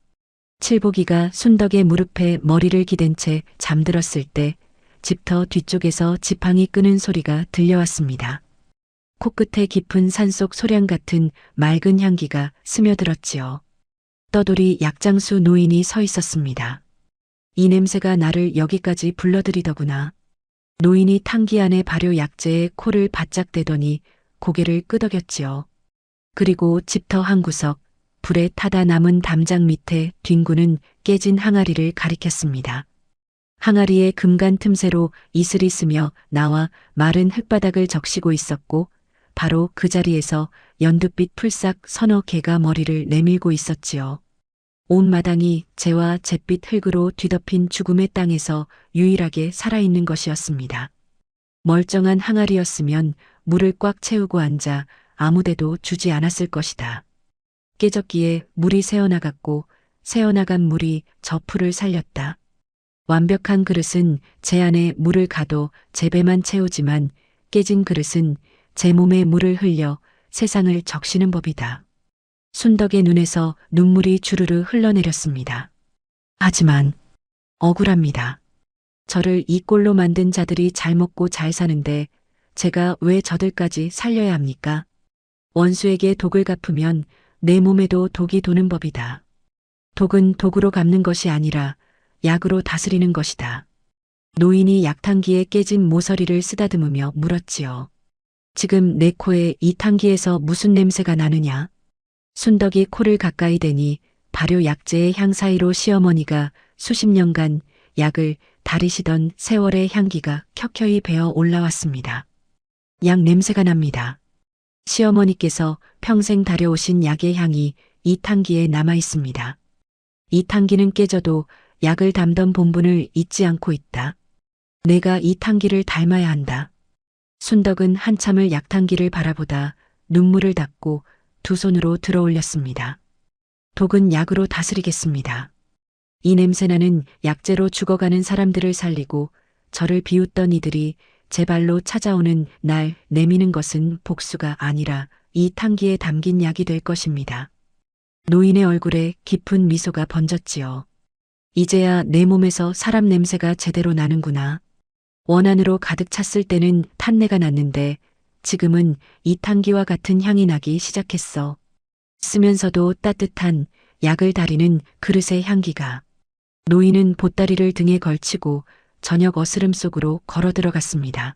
칠보기가 순덕의 무릎에 머리를 기댄 채 잠들었을 때 집터 뒤쪽에서 지팡이 끄는 소리가 들려왔습니다. 코끝에 깊은 산속 소량 같은 맑은 향기가 스며들었지요. 떠돌이 약장수 노인이 서 있었습니다. 이 냄새가 나를 여기까지 불러들이더구나. 노인이 탕기 안에 발효 약재에 코를 바짝 대더니 고개를 끄덕였지요. 그리고 집터 한 구석, 불에 타다 남은 담장 밑에 뒹구는 깨진 항아리를 가리켰습니다. 항아리의 금간 틈새로 이슬이 스며 나와 마른 흙바닥을 적시고 있었고 바로 그 자리에서 연두빛 풀싹 서너 개가 머리를 내밀고 있었지요. 온 마당이 재와 잿빛 흙으로 뒤덮인 죽음의 땅에서 유일하게 살아있는 것이었습니다. 멀쩡한 항아리였으면 물을 꽉 채우고 앉아 아무데도 주지 않았을 것이다. 깨졌기에 물이 새어나갔고 새어나간 물이 저 풀을 살렸다. 완벽한 그릇은 제 안에 물을 가도 제 배만 채우지만 깨진 그릇은 제 몸에 물을 흘려 세상을 적시는 법이다. 순덕의 눈에서 눈물이 주르르 흘러내렸습니다. 하지만 억울합니다. 저를 이 꼴로 만든 자들이 잘 먹고 잘 사는데 제가 왜 저들까지 살려야 합니까? 원수에게 독을 갚으면 내 몸에도 독이 도는 법이다. 독은 독으로 갚는 것이 아니라 약으로 다스리는 것이다. 노인이 약탕기에 깨진 모서리를 쓰다듬으며 물었지요. 지금 내 코에 이 탕기에서 무슨 냄새가 나느냐? 순덕이 코를 가까이 대니 발효 약재의 향 사이로 시어머니가 수십 년간 약을 다리시던 세월의 향기가 켜켜이 배어 올라왔습니다. 약 냄새가 납니다. 시어머니께서 평생 다려오신 약의 향이 이 탕기에 남아 있습니다. 이 탕기는 깨져도 약을 담던 본분을 잊지 않고 있다. 내가 이 탕기를 닮아야 한다. 순덕은 한참을 약탕기를 바라보다 눈물을 닦고 두 손으로 들어올렸습니다. 독은 약으로 다스리겠습니다. 이 냄새나는 약재로 죽어가는 사람들을 살리고 저를 비웃던 이들이 제 발로 찾아오는 날 내미는 것은 복수가 아니라 이 탕기에 담긴 약이 될 것입니다. 노인의 얼굴에 깊은 미소가 번졌지요. 이제야 내 몸에서 사람 냄새가 제대로 나는구나. 원한으로 가득 찼을 때는 탄내가 났는데 지금은 이 탕기와 같은 향이 나기 시작했어. 쓰면서도 따뜻한 약을 다리는 그릇의 향기가. 노인은 보따리를 등에 걸치고 저녁 어스름 속으로 걸어 들어갔습니다.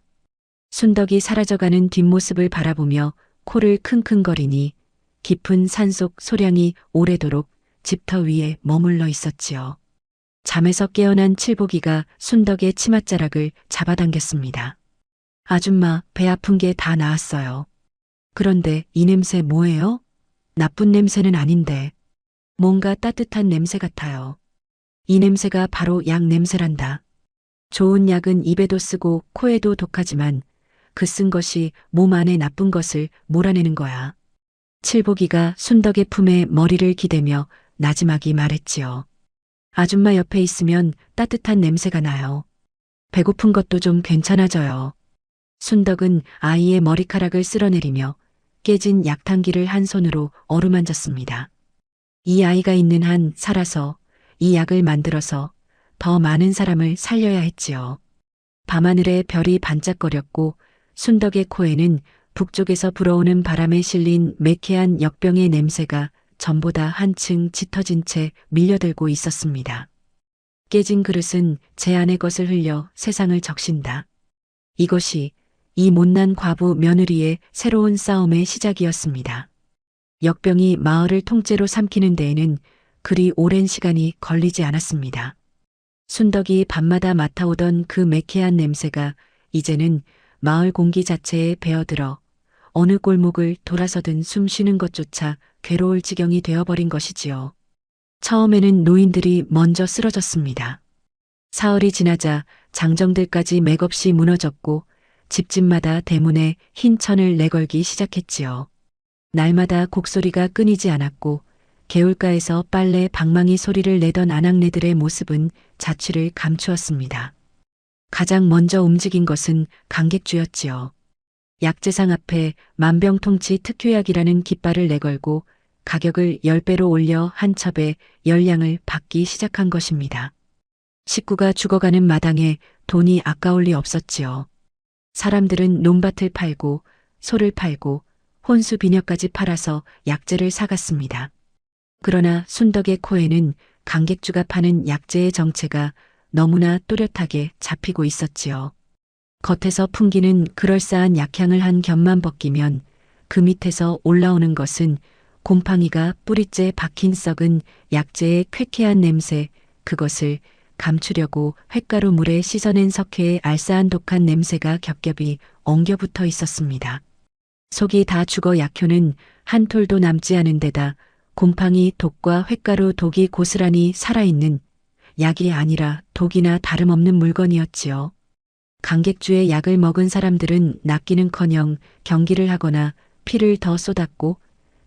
순덕이 사라져가는 뒷모습을 바라보며 코를 킁킁거리니 깊은 산속 소량이 오래도록 집터 위에 머물러 있었지요. 잠에서 깨어난 칠보기가 순덕의 치맛자락을 잡아당겼습니다. 아줌마, 배 아픈 게 다 나았어요. 그런데 이 냄새 뭐예요? 나쁜 냄새는 아닌데. 뭔가 따뜻한 냄새 같아요. 이 냄새가 바로 약 냄새란다. 좋은 약은 입에도 쓰고 코에도 독하지만 그 쓴 것이 몸 안에 나쁜 것을 몰아내는 거야. 칠보기가 순덕의 품에 머리를 기대며 나지막이 말했지요. 아줌마 옆에 있으면 따뜻한 냄새가 나요. 배고픈 것도 좀 괜찮아져요. 순덕은 아이의 머리카락을 쓸어내리며 깨진 약탕기를 한 손으로 어루만졌습니다. 이 아이가 있는 한 살아서 이 약을 만들어서 더 많은 사람을 살려야 했지요. 밤하늘에 별이 반짝거렸고 순덕의 코에는 북쪽에서 불어오는 바람에 실린 매캐한 역병의 냄새가 전보다 한층 짙어진 채 밀려들고 있었습니다. 깨진 그릇은 제 안의 것을 흘려 세상을 적신다. 이것이 이 못난 과부 며느리의 새로운 싸움의 시작이었습니다. 역병이 마을을 통째로 삼키는 데에는 그리 오랜 시간이 걸리지 않았습니다. 순덕이 밤마다 맡아오던 그 매캐한 냄새가 이제는 마을 공기 자체에 배어들어 어느 골목을 돌아서든 숨 쉬는 것조차 괴로울 지경이 되어버린 것이지요. 처음에는 노인들이 먼저 쓰러졌습니다. 사흘이 지나자 장정들까지 맥없이 무너졌고 집집마다 대문에 흰 천을 내걸기 시작했지요. 날마다 곡소리가 끊이지 않았고 개울가에서 빨래 방망이 소리를 내던 아낙네들의 모습은 자취를 감추었습니다. 가장 먼저 움직인 것은 강객주였지요. 약재상 앞에 만병통치 특효약이라는 깃발을 내걸고 가격을 10배로 올려 한 첩에 10량을 받기 시작한 것입니다. 식구가 죽어가는 마당에 돈이 아까울 리 없었지요. 사람들은 논밭을 팔고 소를 팔고 혼수 비녀까지 팔아서 약재를 사갔습니다. 그러나 순덕의 코에는 강객주가 파는 약재의 정체가 너무나 또렷하게 잡히고 있었지요. 겉에서 풍기는 그럴싸한 약향을 한 겹만 벗기면 그 밑에서 올라오는 것은 곰팡이가 뿌리째 박힌 썩은 약재의 쾌쾌한 냄새, 그것을 감추려고 횟가루 물에 씻어낸 석회의 알싸한 독한 냄새가 겹겹이 엉겨붙어 있었습니다. 속이 다 죽어 약효는 한 톨도 남지 않은 데다 곰팡이 독과 횟가루 독이 고스란히 살아있는 약이 아니라 독이나 다름없는 물건이었지요. 강객주의 약을 먹은 사람들은 낫기는커녕 경기를 하거나 피를 더 쏟았고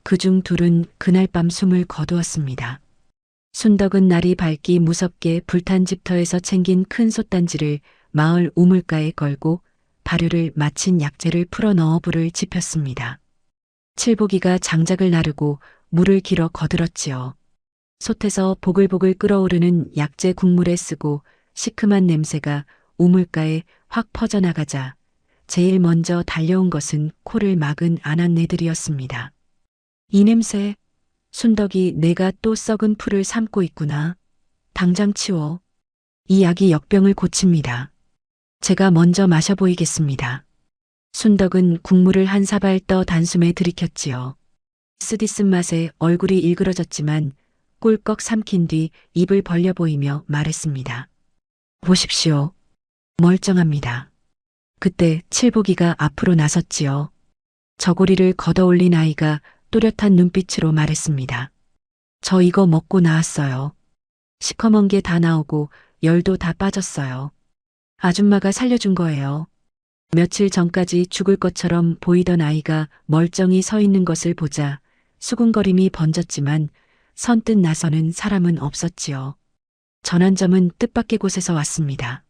그중 둘은 그날 밤 숨을 거두었습니다. 순덕은 날이 밝기 무섭게 불탄 집터에서 챙긴 큰 솥단지를 마을 우물가에 걸고 발효를 마친 약재를 풀어 넣어 불을 지폈습니다. 칠보기가 장작을 나르고 물을 길어 거들었지요. 솥에서 보글보글 끓어오르는 약재 국물에 쓰고 시큼한 냄새가 우물가에 확 퍼져나가자 제일 먼저 달려온 것은 코를 막은 아낙네들이었습니다. 이 냄새, 순덕이 내가 또 썩은 풀을 삶고 있구나. 당장 치워. 이 약이 역병을 고칩니다. 제가 먼저 마셔보이겠습니다. 순덕은 국물을 한 사발 떠 단숨에 들이켰지요. 쓰디쓴 맛에 얼굴이 일그러졌지만 꿀꺽 삼킨 뒤 입을 벌려 보이며 말했습니다. 보십시오. 멀쩡합니다. 그때 칠보기가 앞으로 나섰지요. 저고리를 걷어올린 아이가 또렷한 눈빛으로 말했습니다. 저 이거 먹고 나왔어요. 시커먼 게 다 나오고 열도 다 빠졌어요. 아줌마가 살려준 거예요. 며칠 전까지 죽을 것처럼 보이던 아이가 멀쩡히 서 있는 것을 보자 수군거림이 번졌지만 선뜻 나서는 사람은 없었지요. 전환점은 뜻밖의 곳에서 왔습니다.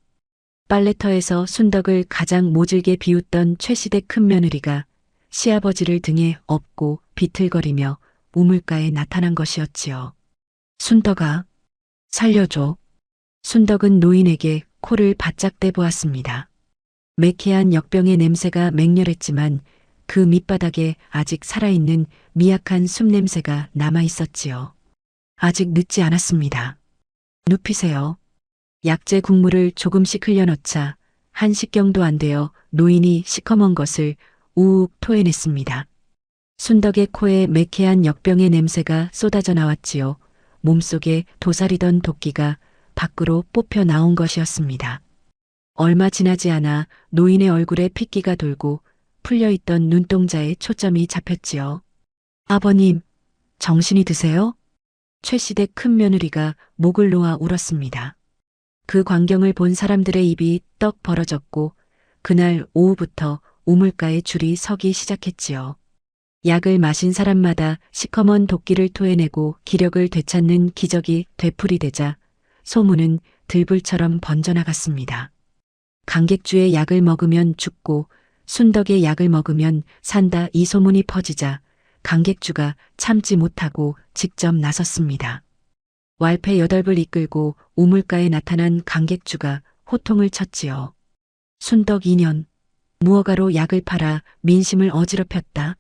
빨래터에서 순덕을 가장 모질게 비웃던 최시댁 큰며느리가 시아버지를 등에 업고 비틀거리며 우물가에 나타난 것이었지요. 순덕아, 살려줘. 순덕은 노인에게 코를 바짝 떼보았습니다. 매캐한 역병의 냄새가 맹렬했지만 그 밑바닥에 아직 살아있는 미약한 숨냄새가 남아있었지요. 아직 늦지 않았습니다. 눕히세요. 약재 국물을 조금씩 흘려넣자 한 식경도 안 되어 노인이 시커먼 것을 우욱 토해냈습니다. 순덕의 코에 매캐한 역병의 냄새가 쏟아져 나왔지요. 몸속에 도사리던 도끼가 밖으로 뽑혀 나온 것이었습니다. 얼마 지나지 않아 노인의 얼굴에 핏기가 돌고 풀려있던 눈동자에 초점이 잡혔지요. 아버님, 정신이 드세요? 최시댁 큰며느리가 목을 놓아 울었습니다. 그 광경을 본 사람들의 입이 떡 벌어졌고 그날 오후부터 우물가에 줄이 서기 시작했지요. 약을 마신 사람마다 시커먼 도끼를 토해내고 기력을 되찾는 기적이 되풀이되자 소문은 들불처럼 번져나갔습니다. 강객주의 약을 먹으면 죽고 순덕의 약을 먹으면 산다, 이 소문이 퍼지자 강객주가 참지 못하고 직접 나섰습니다. 왈패 8불 이끌고 우물가에 나타난 강객주가 호통을 쳤지요. 순덕 2년, 무허가로 약을 팔아 민심을 어지럽혔다.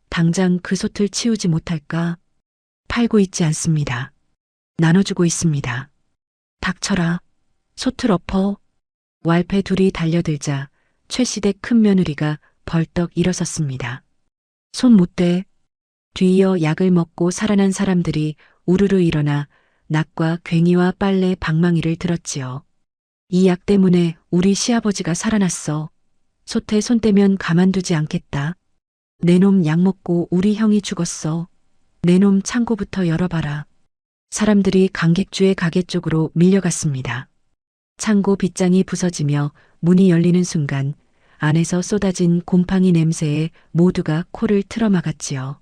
당장 그 솥을 치우지 못할까? 팔고 있지 않습니다. 나눠주고 있습니다. 닥쳐라. 솥을 엎어. 왈패 둘이 달려들자 최시댁 큰며느리가 벌떡 일어섰습니다. 손 못 대. 뒤이어 약을 먹고 살아난 사람들이 우르르 일어나 낙과 괭이와 빨래 방망이를 들었지요. 이 약 때문에 우리 시아버지가 살아났어. 솥에 손 떼면 가만두지 않겠다. 내 놈 약 먹고 우리 형이 죽었어. 내 놈 창고부터 열어봐라. 사람들이 강객주의 가게 쪽으로 밀려갔습니다. 창고 빗장이 부서지며 문이 열리는 순간 안에서 쏟아진 곰팡이 냄새에 모두가 코를 틀어막았지요.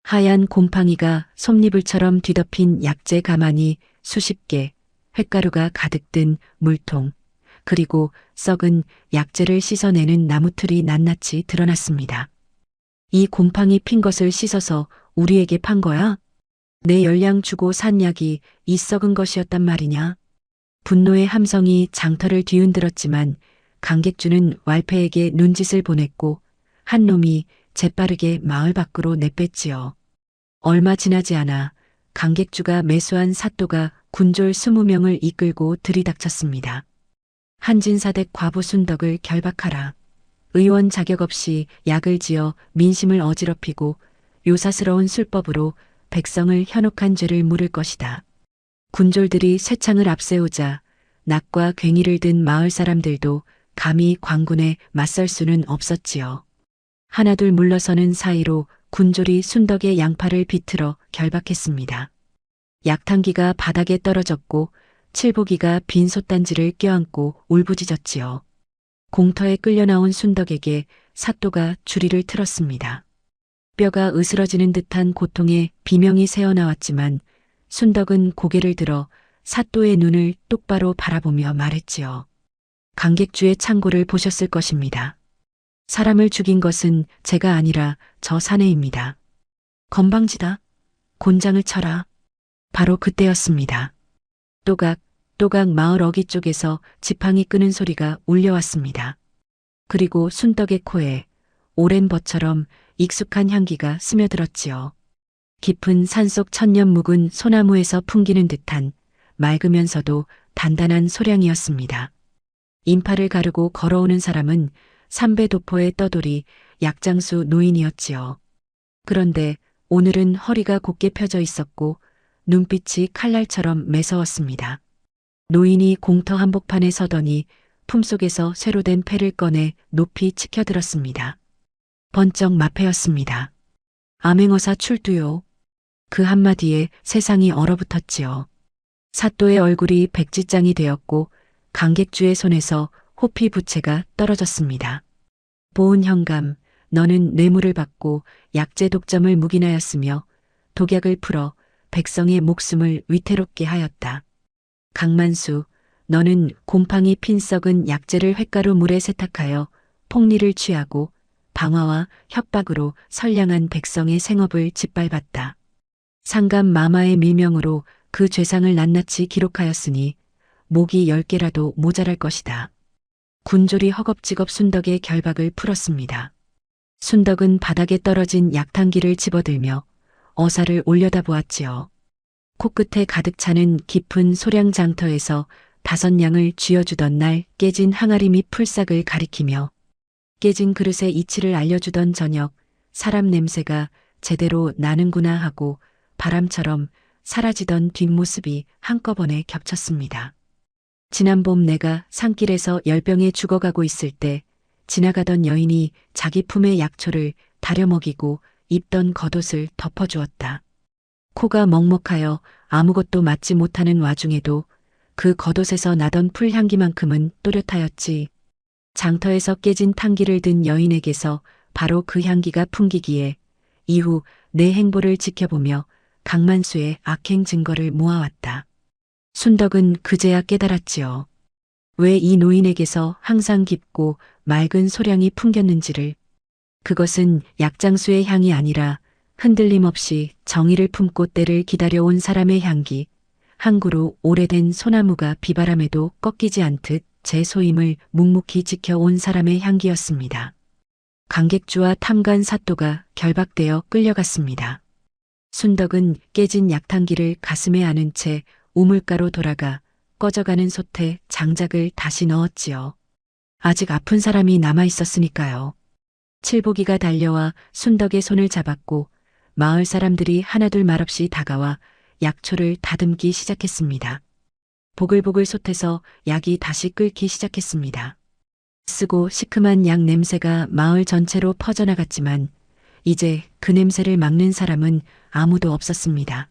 하얀 곰팡이가 솜니불처럼 뒤덮인 약재 가마니 수십 개, 횟가루가 가득 든 물통, 그리고 썩은 약재를 씻어내는 나무틀이 낱낱이 드러났습니다. 이 곰팡이 핀 것을 씻어서 우리에게 판 거야? 내 열량 주고 산 약이 이 썩은 것이었단 말이냐? 분노의 함성이 장터를 뒤흔들었지만 강객주는 왈패에게 눈짓을 보냈고 한 놈이 재빠르게 마을 밖으로 내뺐지요. 얼마 지나지 않아 강객주가 매수한 사또가 군졸 20명을 이끌고 들이닥쳤습니다. 한진사댁 과부 순덕을 결박하라. 의원 자격 없이 약을 지어 민심을 어지럽히고 요사스러운 술법으로 백성을 현혹한 죄를 물을 것이다. 군졸들이 쇠창을 앞세우자 낙과 괭이를 든 마을 사람들도 감히 광군에 맞설 수는 없었지요. 하나둘 물러서는 사이로 군졸이 순덕의 양팔을 비틀어 결박했습니다. 약탕기가 바닥에 떨어졌고 칠보기가 빈 솥단지를 껴안고 울부짖었지요. 공터에 끌려 나온 순덕에게 사또가 주리를 틀었습니다. 뼈가 으스러지는 듯한 고통에 비명이 새어나왔지만 순덕은 고개를 들어 사또의 눈을 똑바로 바라보며 말했지요. 강객주의 창고를 보셨을 것입니다. 사람을 죽인 것은 제가 아니라 저 사내입니다. 건방지다. 곤장을 쳐라. 바로 그때였습니다. 또각 마을 어귀 쪽에서 지팡이 끄는 소리가 울려왔습니다. 그리고 순덕의 코에 오랜 벗처럼 익숙한 향기가 스며들었지요. 깊은 산속 천년 묵은 소나무에서 풍기는 듯한 맑으면서도 단단한 소량이었습니다. 인파를 가르고 걸어오는 사람은 삼배도포의 떠돌이 약장수 노인이었지요. 그런데 오늘은 허리가 곧게 펴져 있었고 눈빛이 칼날처럼 매서웠습니다. 노인이 공터 한복판에 서더니 품속에서 쇠로 된 패를 꺼내 높이 치켜들었습니다. 번쩍 마패였습니다. 암행어사 출두요. 그 한마디에 세상이 얼어붙었지요. 사또의 얼굴이 백지장이 되었고 강객주의 손에서 호피 부채가 떨어졌습니다. 보은 현감, 너는 뇌물을 받고 약재 독점을 묵인하였으며 독약을 풀어 백성의 목숨을 위태롭게 하였다. 강만수, 너는 곰팡이 핀 썩은 약재를 횟가루 물에 세탁하여 폭리를 취하고 방화와 협박으로 선량한 백성의 생업을 짓밟았다. 상감 마마의 밀명으로 그 죄상을 낱낱이 기록하였으니 목이 10개라도 모자랄 것이다. 군졸이 허겁지겁 순덕의 결박을 풀었습니다. 순덕은 바닥에 떨어진 약탕기를 집어들며 어사를 올려다보았지요. 코끝에 가득 차는 깊은 소량 장터에서 5냥을 쥐어주던 날 깨진 항아리 및 풀싹을 가리키며 깨진 그릇의 이치를 알려주던 저녁 사람 냄새가 제대로 나는구나 하고 바람처럼 사라지던 뒷모습이 한꺼번에 겹쳤습니다. 지난 봄 내가 산길에서 열병에 죽어가고 있을 때 지나가던 여인이 자기 품의 약초를 다려 먹이고 입던 겉옷을 덮어주었다. 코가 먹먹하여 아무것도 맡지 못하는 와중에도 그 겉옷에서 나던 풀향기만큼은 또렷하였지. 장터에서 깨진 탕기를 든 여인에게서 바로 그 향기가 풍기기에 이후 내 행보를 지켜보며 강만수의 악행 증거를 모아왔다. 순덕은 그제야 깨달았지요. 왜 이 노인에게서 항상 깊고 맑은 소량이 풍겼는지를. 그것은 약장수의 향이 아니라 흔들림 없이 정의를 품고 때를 기다려온 사람의 향기, 한 그루 오래된 소나무가 비바람에도 꺾이지 않듯 제 소임을 묵묵히 지켜온 사람의 향기였습니다. 강객주와 탐관 사또가 결박되어 끌려갔습니다. 순덕은 깨진 약탕기를 가슴에 안은 채 우물가로 돌아가 꺼져가는 솥에 장작을 다시 넣었지요. 아직 아픈 사람이 남아 있었으니까요. 칠보기가 달려와 순덕의 손을 잡았고 마을 사람들이 하나둘 말없이 다가와 약초를 다듬기 시작했습니다. 보글보글 솟해서 약이 다시 끓기 시작했습니다. 쓰고 시큼한 약 냄새가 마을 전체로 퍼져나갔지만 이제 그 냄새를 막는 사람은 아무도 없었습니다.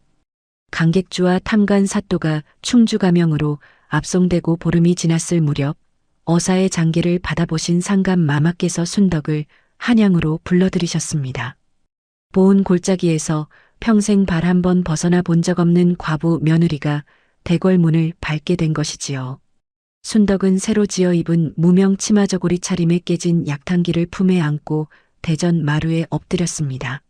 강객주와 탐관 사또가 충주 가명으로 압송되고 보름이 지났을 무렵 어사의 장계를 받아보신 상감 마마께서 순덕을 한양으로 불러들이셨습니다. 보은 골짜기에서 평생 발 한 번 벗어나 본 적 없는 과부 며느리가 대궐문을 밟게 된 것이지요. 순덕은 새로 지어 입은 무명 치마저고리 차림에 깨진 약탕기를 품에 안고 대전 마루에 엎드렸습니다.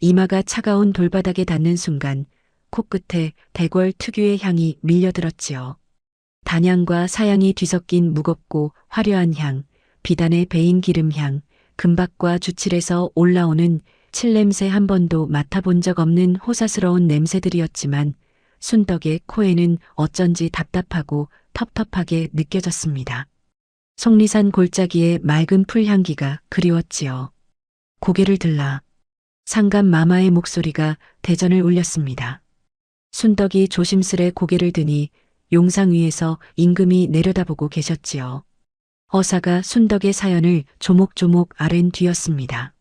이마가 차가운 돌바닥에 닿는 순간 코끝에 대궐 특유의 향이 밀려들었지요. 단향과 사향이 뒤섞인 무겁고 화려한 향, 비단의 배인 기름향, 금박과 주칠에서 올라오는 칠냄새 한 번도 맡아본 적 없는 호사스러운 냄새들이었지만 순덕의 코에는 어쩐지 답답하고 텁텁하게 느껴졌습니다. 속리산 골짜기의 맑은 풀향기가 그리웠지요. 고개를 들라 상감 마마의 목소리가 대전을 울렸습니다. 순덕이 조심스레 고개를 드니 용상 위에서 임금이 내려다보고 계셨지요. 어사가 순덕의 사연을 조목조목 아랜 뒤였습니다.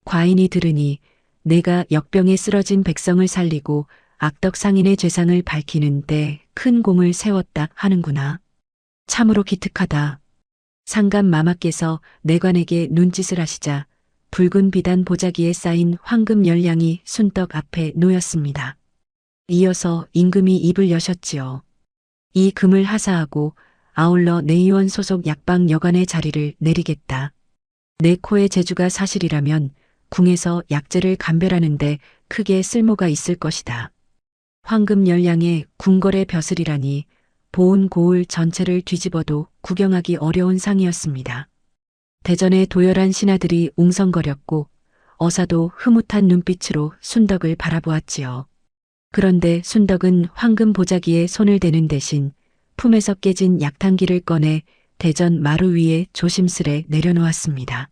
과인이 들으니 내가 역병에 쓰러진 백성을 살리고 악덕 상인의 죄상을 밝히는 데 큰 공을 세웠다 하는구나. 참으로 기특하다. 상감 마마께서 내관에게 눈짓을 하시자 붉은 비단 보자기에 쌓인 황금 열량이 순덕 앞에 놓였습니다. 이어서 임금이 입을 여셨지요. 이 금을 하사하고 아울러 내의원 소속 약방 여관의 자리를 내리겠다. 내 코의 재주가 사실이라면 궁에서 약재를 감별하는데 크게 쓸모가 있을 것이다. 황금 열량의 궁궐의 벼슬이라니 보은 고을 전체를 뒤집어도 구경하기 어려운 상이었습니다. 대전의 도열한 신하들이 웅성거렸고 어사도 흐뭇한 눈빛으로 순덕을 바라보았지요. 그런데 순덕은 황금 보자기에 손을 대는 대신 품에서 깨진 약탕기를 꺼내 대전 마루 위에 조심스레 내려놓았습니다.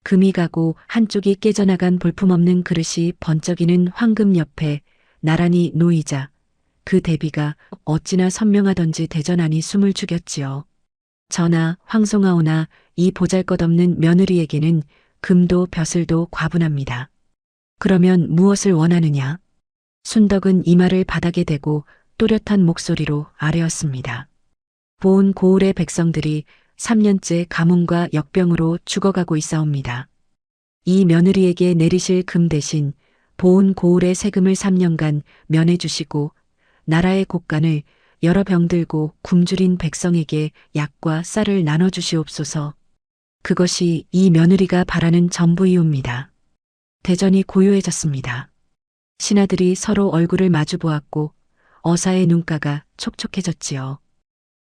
금이 가고 한쪽이 깨져나간 볼품없는 그릇이 번쩍이는 황금 옆에 나란히 놓이자 그 대비가 어찌나 선명하던지 대전하니 숨을 죽였지요. 전하, 황송하오나 이 보잘것없는 며느리에게는 금도 벼슬도 과분합니다. 그러면 무엇을 원하느냐? 순덕은 이마를 바닥에 대고 또렷한 목소리로 아뢰었습니다. 보은 고을의 백성들이 3년째 가뭄과 역병으로 죽어가고 있사옵니다. 이 며느리에게 내리실 금 대신 보은 고을의 세금을 3년간 면해주시고 나라의 곡간을 여러 병들고 굶주린 백성에게 약과 쌀을 나눠주시옵소서. 그것이 이 며느리가 바라는 전부이옵니다. 대전이 고요해졌습니다. 신하들이 서로 얼굴을 마주보았고 어사의 눈가가 촉촉해졌지요.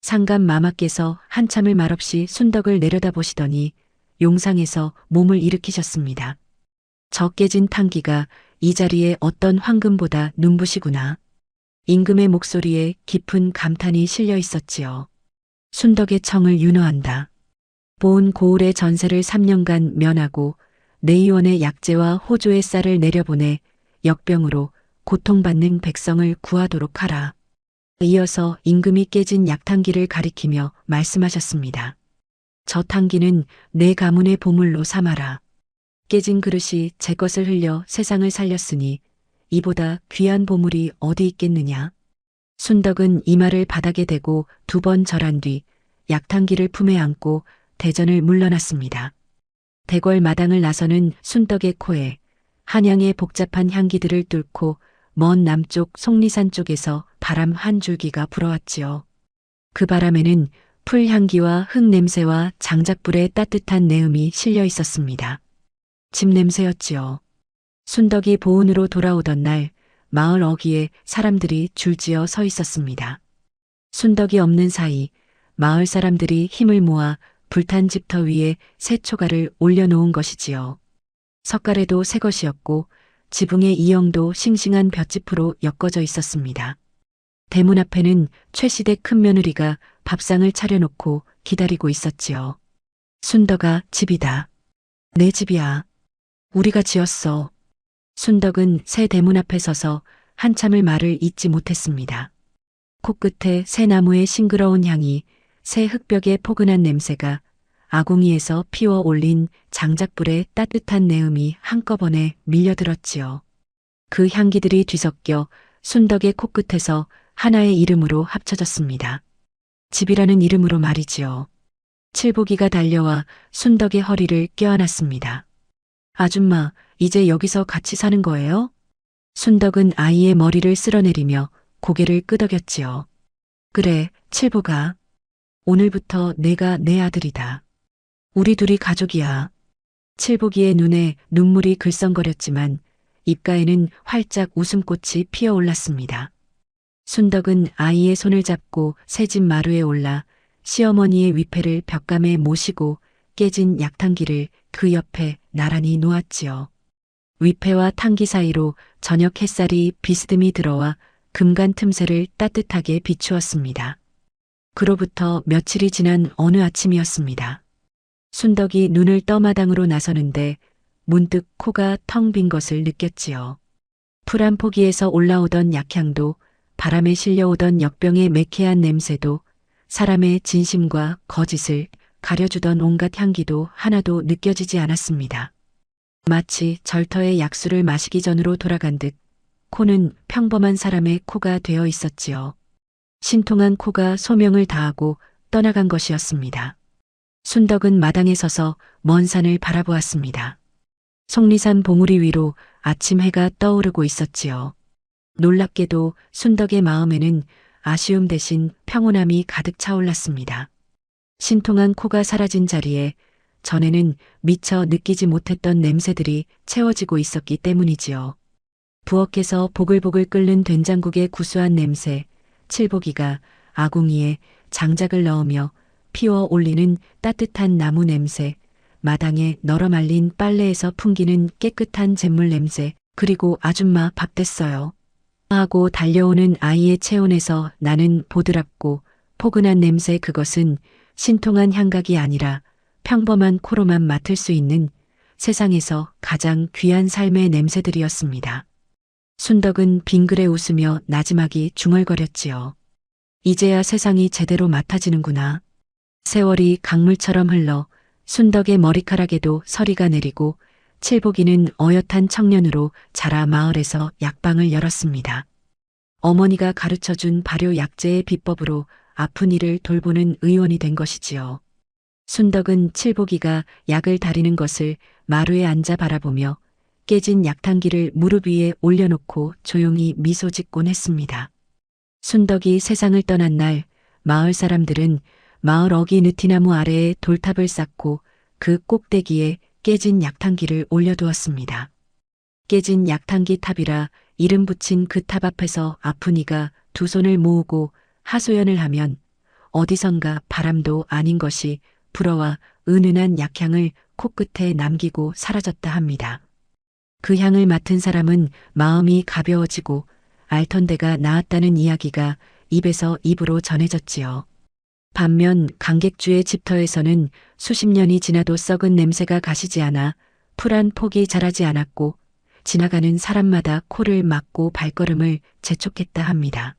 상감 마마께서 한참을 말없이 순덕을 내려다보시더니 용상에서 몸을 일으키셨습니다. 저 깨진 탕기가 이 자리에 어떤 황금보다 눈부시구나. 임금의 목소리에 깊은 감탄이 실려 있었지요. 순덕의 청을 윤허한다. 보은 고을의 전세를 3년간 면하고 내의원의 약재와 호조의 쌀을 내려보내 역병으로 고통받는 백성을 구하도록 하라. 이어서 임금이 깨진 약탕기를 가리키며 말씀하셨습니다. 저 탕기는 내 가문의 보물로 삼아라. 깨진 그릇이 제 것을 흘려 세상을 살렸으니 이보다 귀한 보물이 어디 있겠느냐. 순덕은 이마를 바닥에 대고 2번 절한 뒤 약탕기를 품에 안고 대전을 물러났습니다. 대궐 마당을 나서는 순덕의 코에 한양의 복잡한 향기들을 뚫고 먼 남쪽 속리산 쪽에서 바람 한 줄기가 불어왔지요. 그 바람에는 풀향기와 흙냄새와 장작불의 따뜻한 내음이 실려 있었습니다. 집 냄새였지요. 순덕이 보은으로 돌아오던 날 마을 어귀에 사람들이 줄지어 서 있었습니다. 순덕이 없는 사이 마을 사람들이 힘을 모아 불탄 집터 위에 새 초가를 올려놓은 것이지요. 석가래도 새 것이었고 지붕의 이영도 싱싱한 볏짚으로 엮어져 있었습니다. 대문 앞에는 최시댁 큰며느리가 밥상을 차려놓고 기다리고 있었지요. 순덕아, 집이다. 내 집이야. 우리가 지었어. 순덕은 새 대문 앞에 서서 한참을 말을 잇지 못했습니다. 코끝에 새 나무의 싱그러운 향이, 새 흙벽의 포근한 냄새가, 아궁이에서 피워 올린 장작불의 따뜻한 내음이 한꺼번에 밀려들었지요. 그 향기들이 뒤섞여 순덕의 코끝에서 하나의 이름으로 합쳐졌습니다. 집이라는 이름으로 말이지요. 칠복이가 달려와 순덕의 허리를 껴안았습니다. 아줌마, 이제 여기서 같이 사는 거예요? 순덕은 아이의 머리를 쓸어내리며 고개를 끄덕였지요. 그래, 칠복아. 오늘부터 내가 내 아들이다. 우리 둘이 가족이야. 칠복이의 눈에 눈물이 글썽거렸지만 입가에는 활짝 웃음꽃이 피어올랐습니다. 순덕은 아이의 손을 잡고 새집 마루에 올라 시어머니의 위패를 벽감에 모시고 깨진 약탕기를 그 옆에 나란히 놓았지요. 위패와 탕기 사이로 저녁 햇살이 비스듬히 들어와 금간 틈새를 따뜻하게 비추었습니다. 그로부터 며칠이 지난 어느 아침이었습니다. 순덕이 눈을 떠 마당으로 나서는데 문득 코가 텅 빈 것을 느꼈지요. 풀한 포기에서 올라오던 약향도, 바람에 실려오던 역병의 매캐한 냄새도, 사람의 진심과 거짓을 가려주던 온갖 향기도 하나도 느껴지지 않았습니다. 마치 절터의 약수를 마시기 전으로 돌아간 듯 코는 평범한 사람의 코가 되어 있었지요. 신통한 코가 소명을 다하고 떠나간 것이었습니다. 순덕은 마당에 서서 먼 산을 바라보았습니다. 속리산 봉우리 위로 아침 해가 떠오르고 있었지요. 놀랍게도 순덕의 마음에는 아쉬움 대신 평온함이 가득 차올랐습니다. 신통한 코가 사라진 자리에 전에는 미처 느끼지 못했던 냄새들이 채워지고 있었기 때문이지요. 부엌에서 보글보글 끓는 된장국의 구수한 냄새, 칠복이가 아궁이에 장작을 넣으며 피워 올리는 따뜻한 나무 냄새, 마당에 널어 말린 빨래에서 풍기는 깨끗한 잿물 냄새, 그리고 아줌마 밥 됐어요. 하고 달려오는 아이의 체온에서 나는 보드랍고 포근한 냄새, 그것은 신통한 향각이 아니라 평범한 코로만 맡을 수 있는 세상에서 가장 귀한 삶의 냄새들이었습니다. 순덕은 빙그레 웃으며 나지막이 중얼거렸지요. 이제야 세상이 제대로 맡아지는구나. 세월이 강물처럼 흘러 순덕의 머리카락에도 서리가 내리고 칠복이는 어엿한 청년으로 자라 마을에서 약방을 열었습니다. 어머니가 가르쳐준 발효 약재의 비법으로 아픈 이를 돌보는 의원이 된 것이지요. 순덕은 칠복이가 약을 다리는 것을 마루에 앉아 바라보며 깨진 약탕기를 무릎 위에 올려놓고 조용히 미소 짓곤 했습니다. 순덕이 세상을 떠난 날 마을 사람들은 마을 어기 느티나무 아래에 돌탑을 쌓고 그 꼭대기에 깨진 약탕기를 올려두었습니다. 깨진 약탕기 탑이라 이름 붙인 그 탑 앞에서 아픈 이가 두 손을 모으고 하소연을 하면 어디선가 바람도 아닌 것이 불어와 은은한 약향을 코끝에 남기고 사라졌다 합니다. 그 향을 맡은 사람은 마음이 가벼워지고 알턴대가 나았다는 이야기가 입에서 입으로 전해졌지요. 반면 강객주의 집터에서는 수십 년이 지나도 썩은 냄새가 가시지 않아 풀한 폭이 자라지 않았고 지나가는 사람마다 코를 막고 발걸음을 재촉했다 합니다.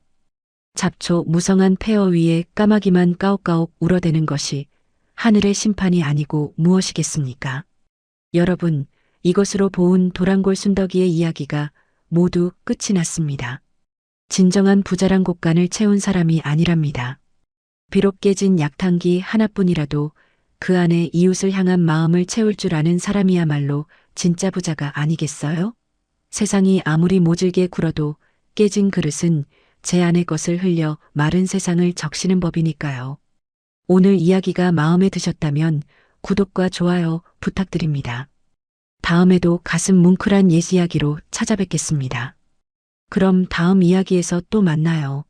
잡초 무성한 폐허 위에 까마귀만 까옥까옥 울어대는 것이 하늘의 심판이 아니고 무엇이겠습니까? 여러분, 이것으로 보은 도란골 순덕이의 이야기가 모두 끝이 났습니다. 진정한 부자란 곳간을 채운 사람이 아니랍니다. 비록 깨진 약탕기 하나뿐이라도 그 안에 이웃을 향한 마음을 채울 줄 아는 사람이야말로 진짜 부자가 아니겠어요? 세상이 아무리 모질게 굴어도 깨진 그릇은 제 안의 것을 흘려 마른 세상을 적시는 법이니까요. 오늘 이야기가 마음에 드셨다면 구독과 좋아요 부탁드립니다. 다음에도 가슴 뭉클한 옛 이야기로 찾아뵙겠습니다. 그럼 다음 이야기에서 또 만나요.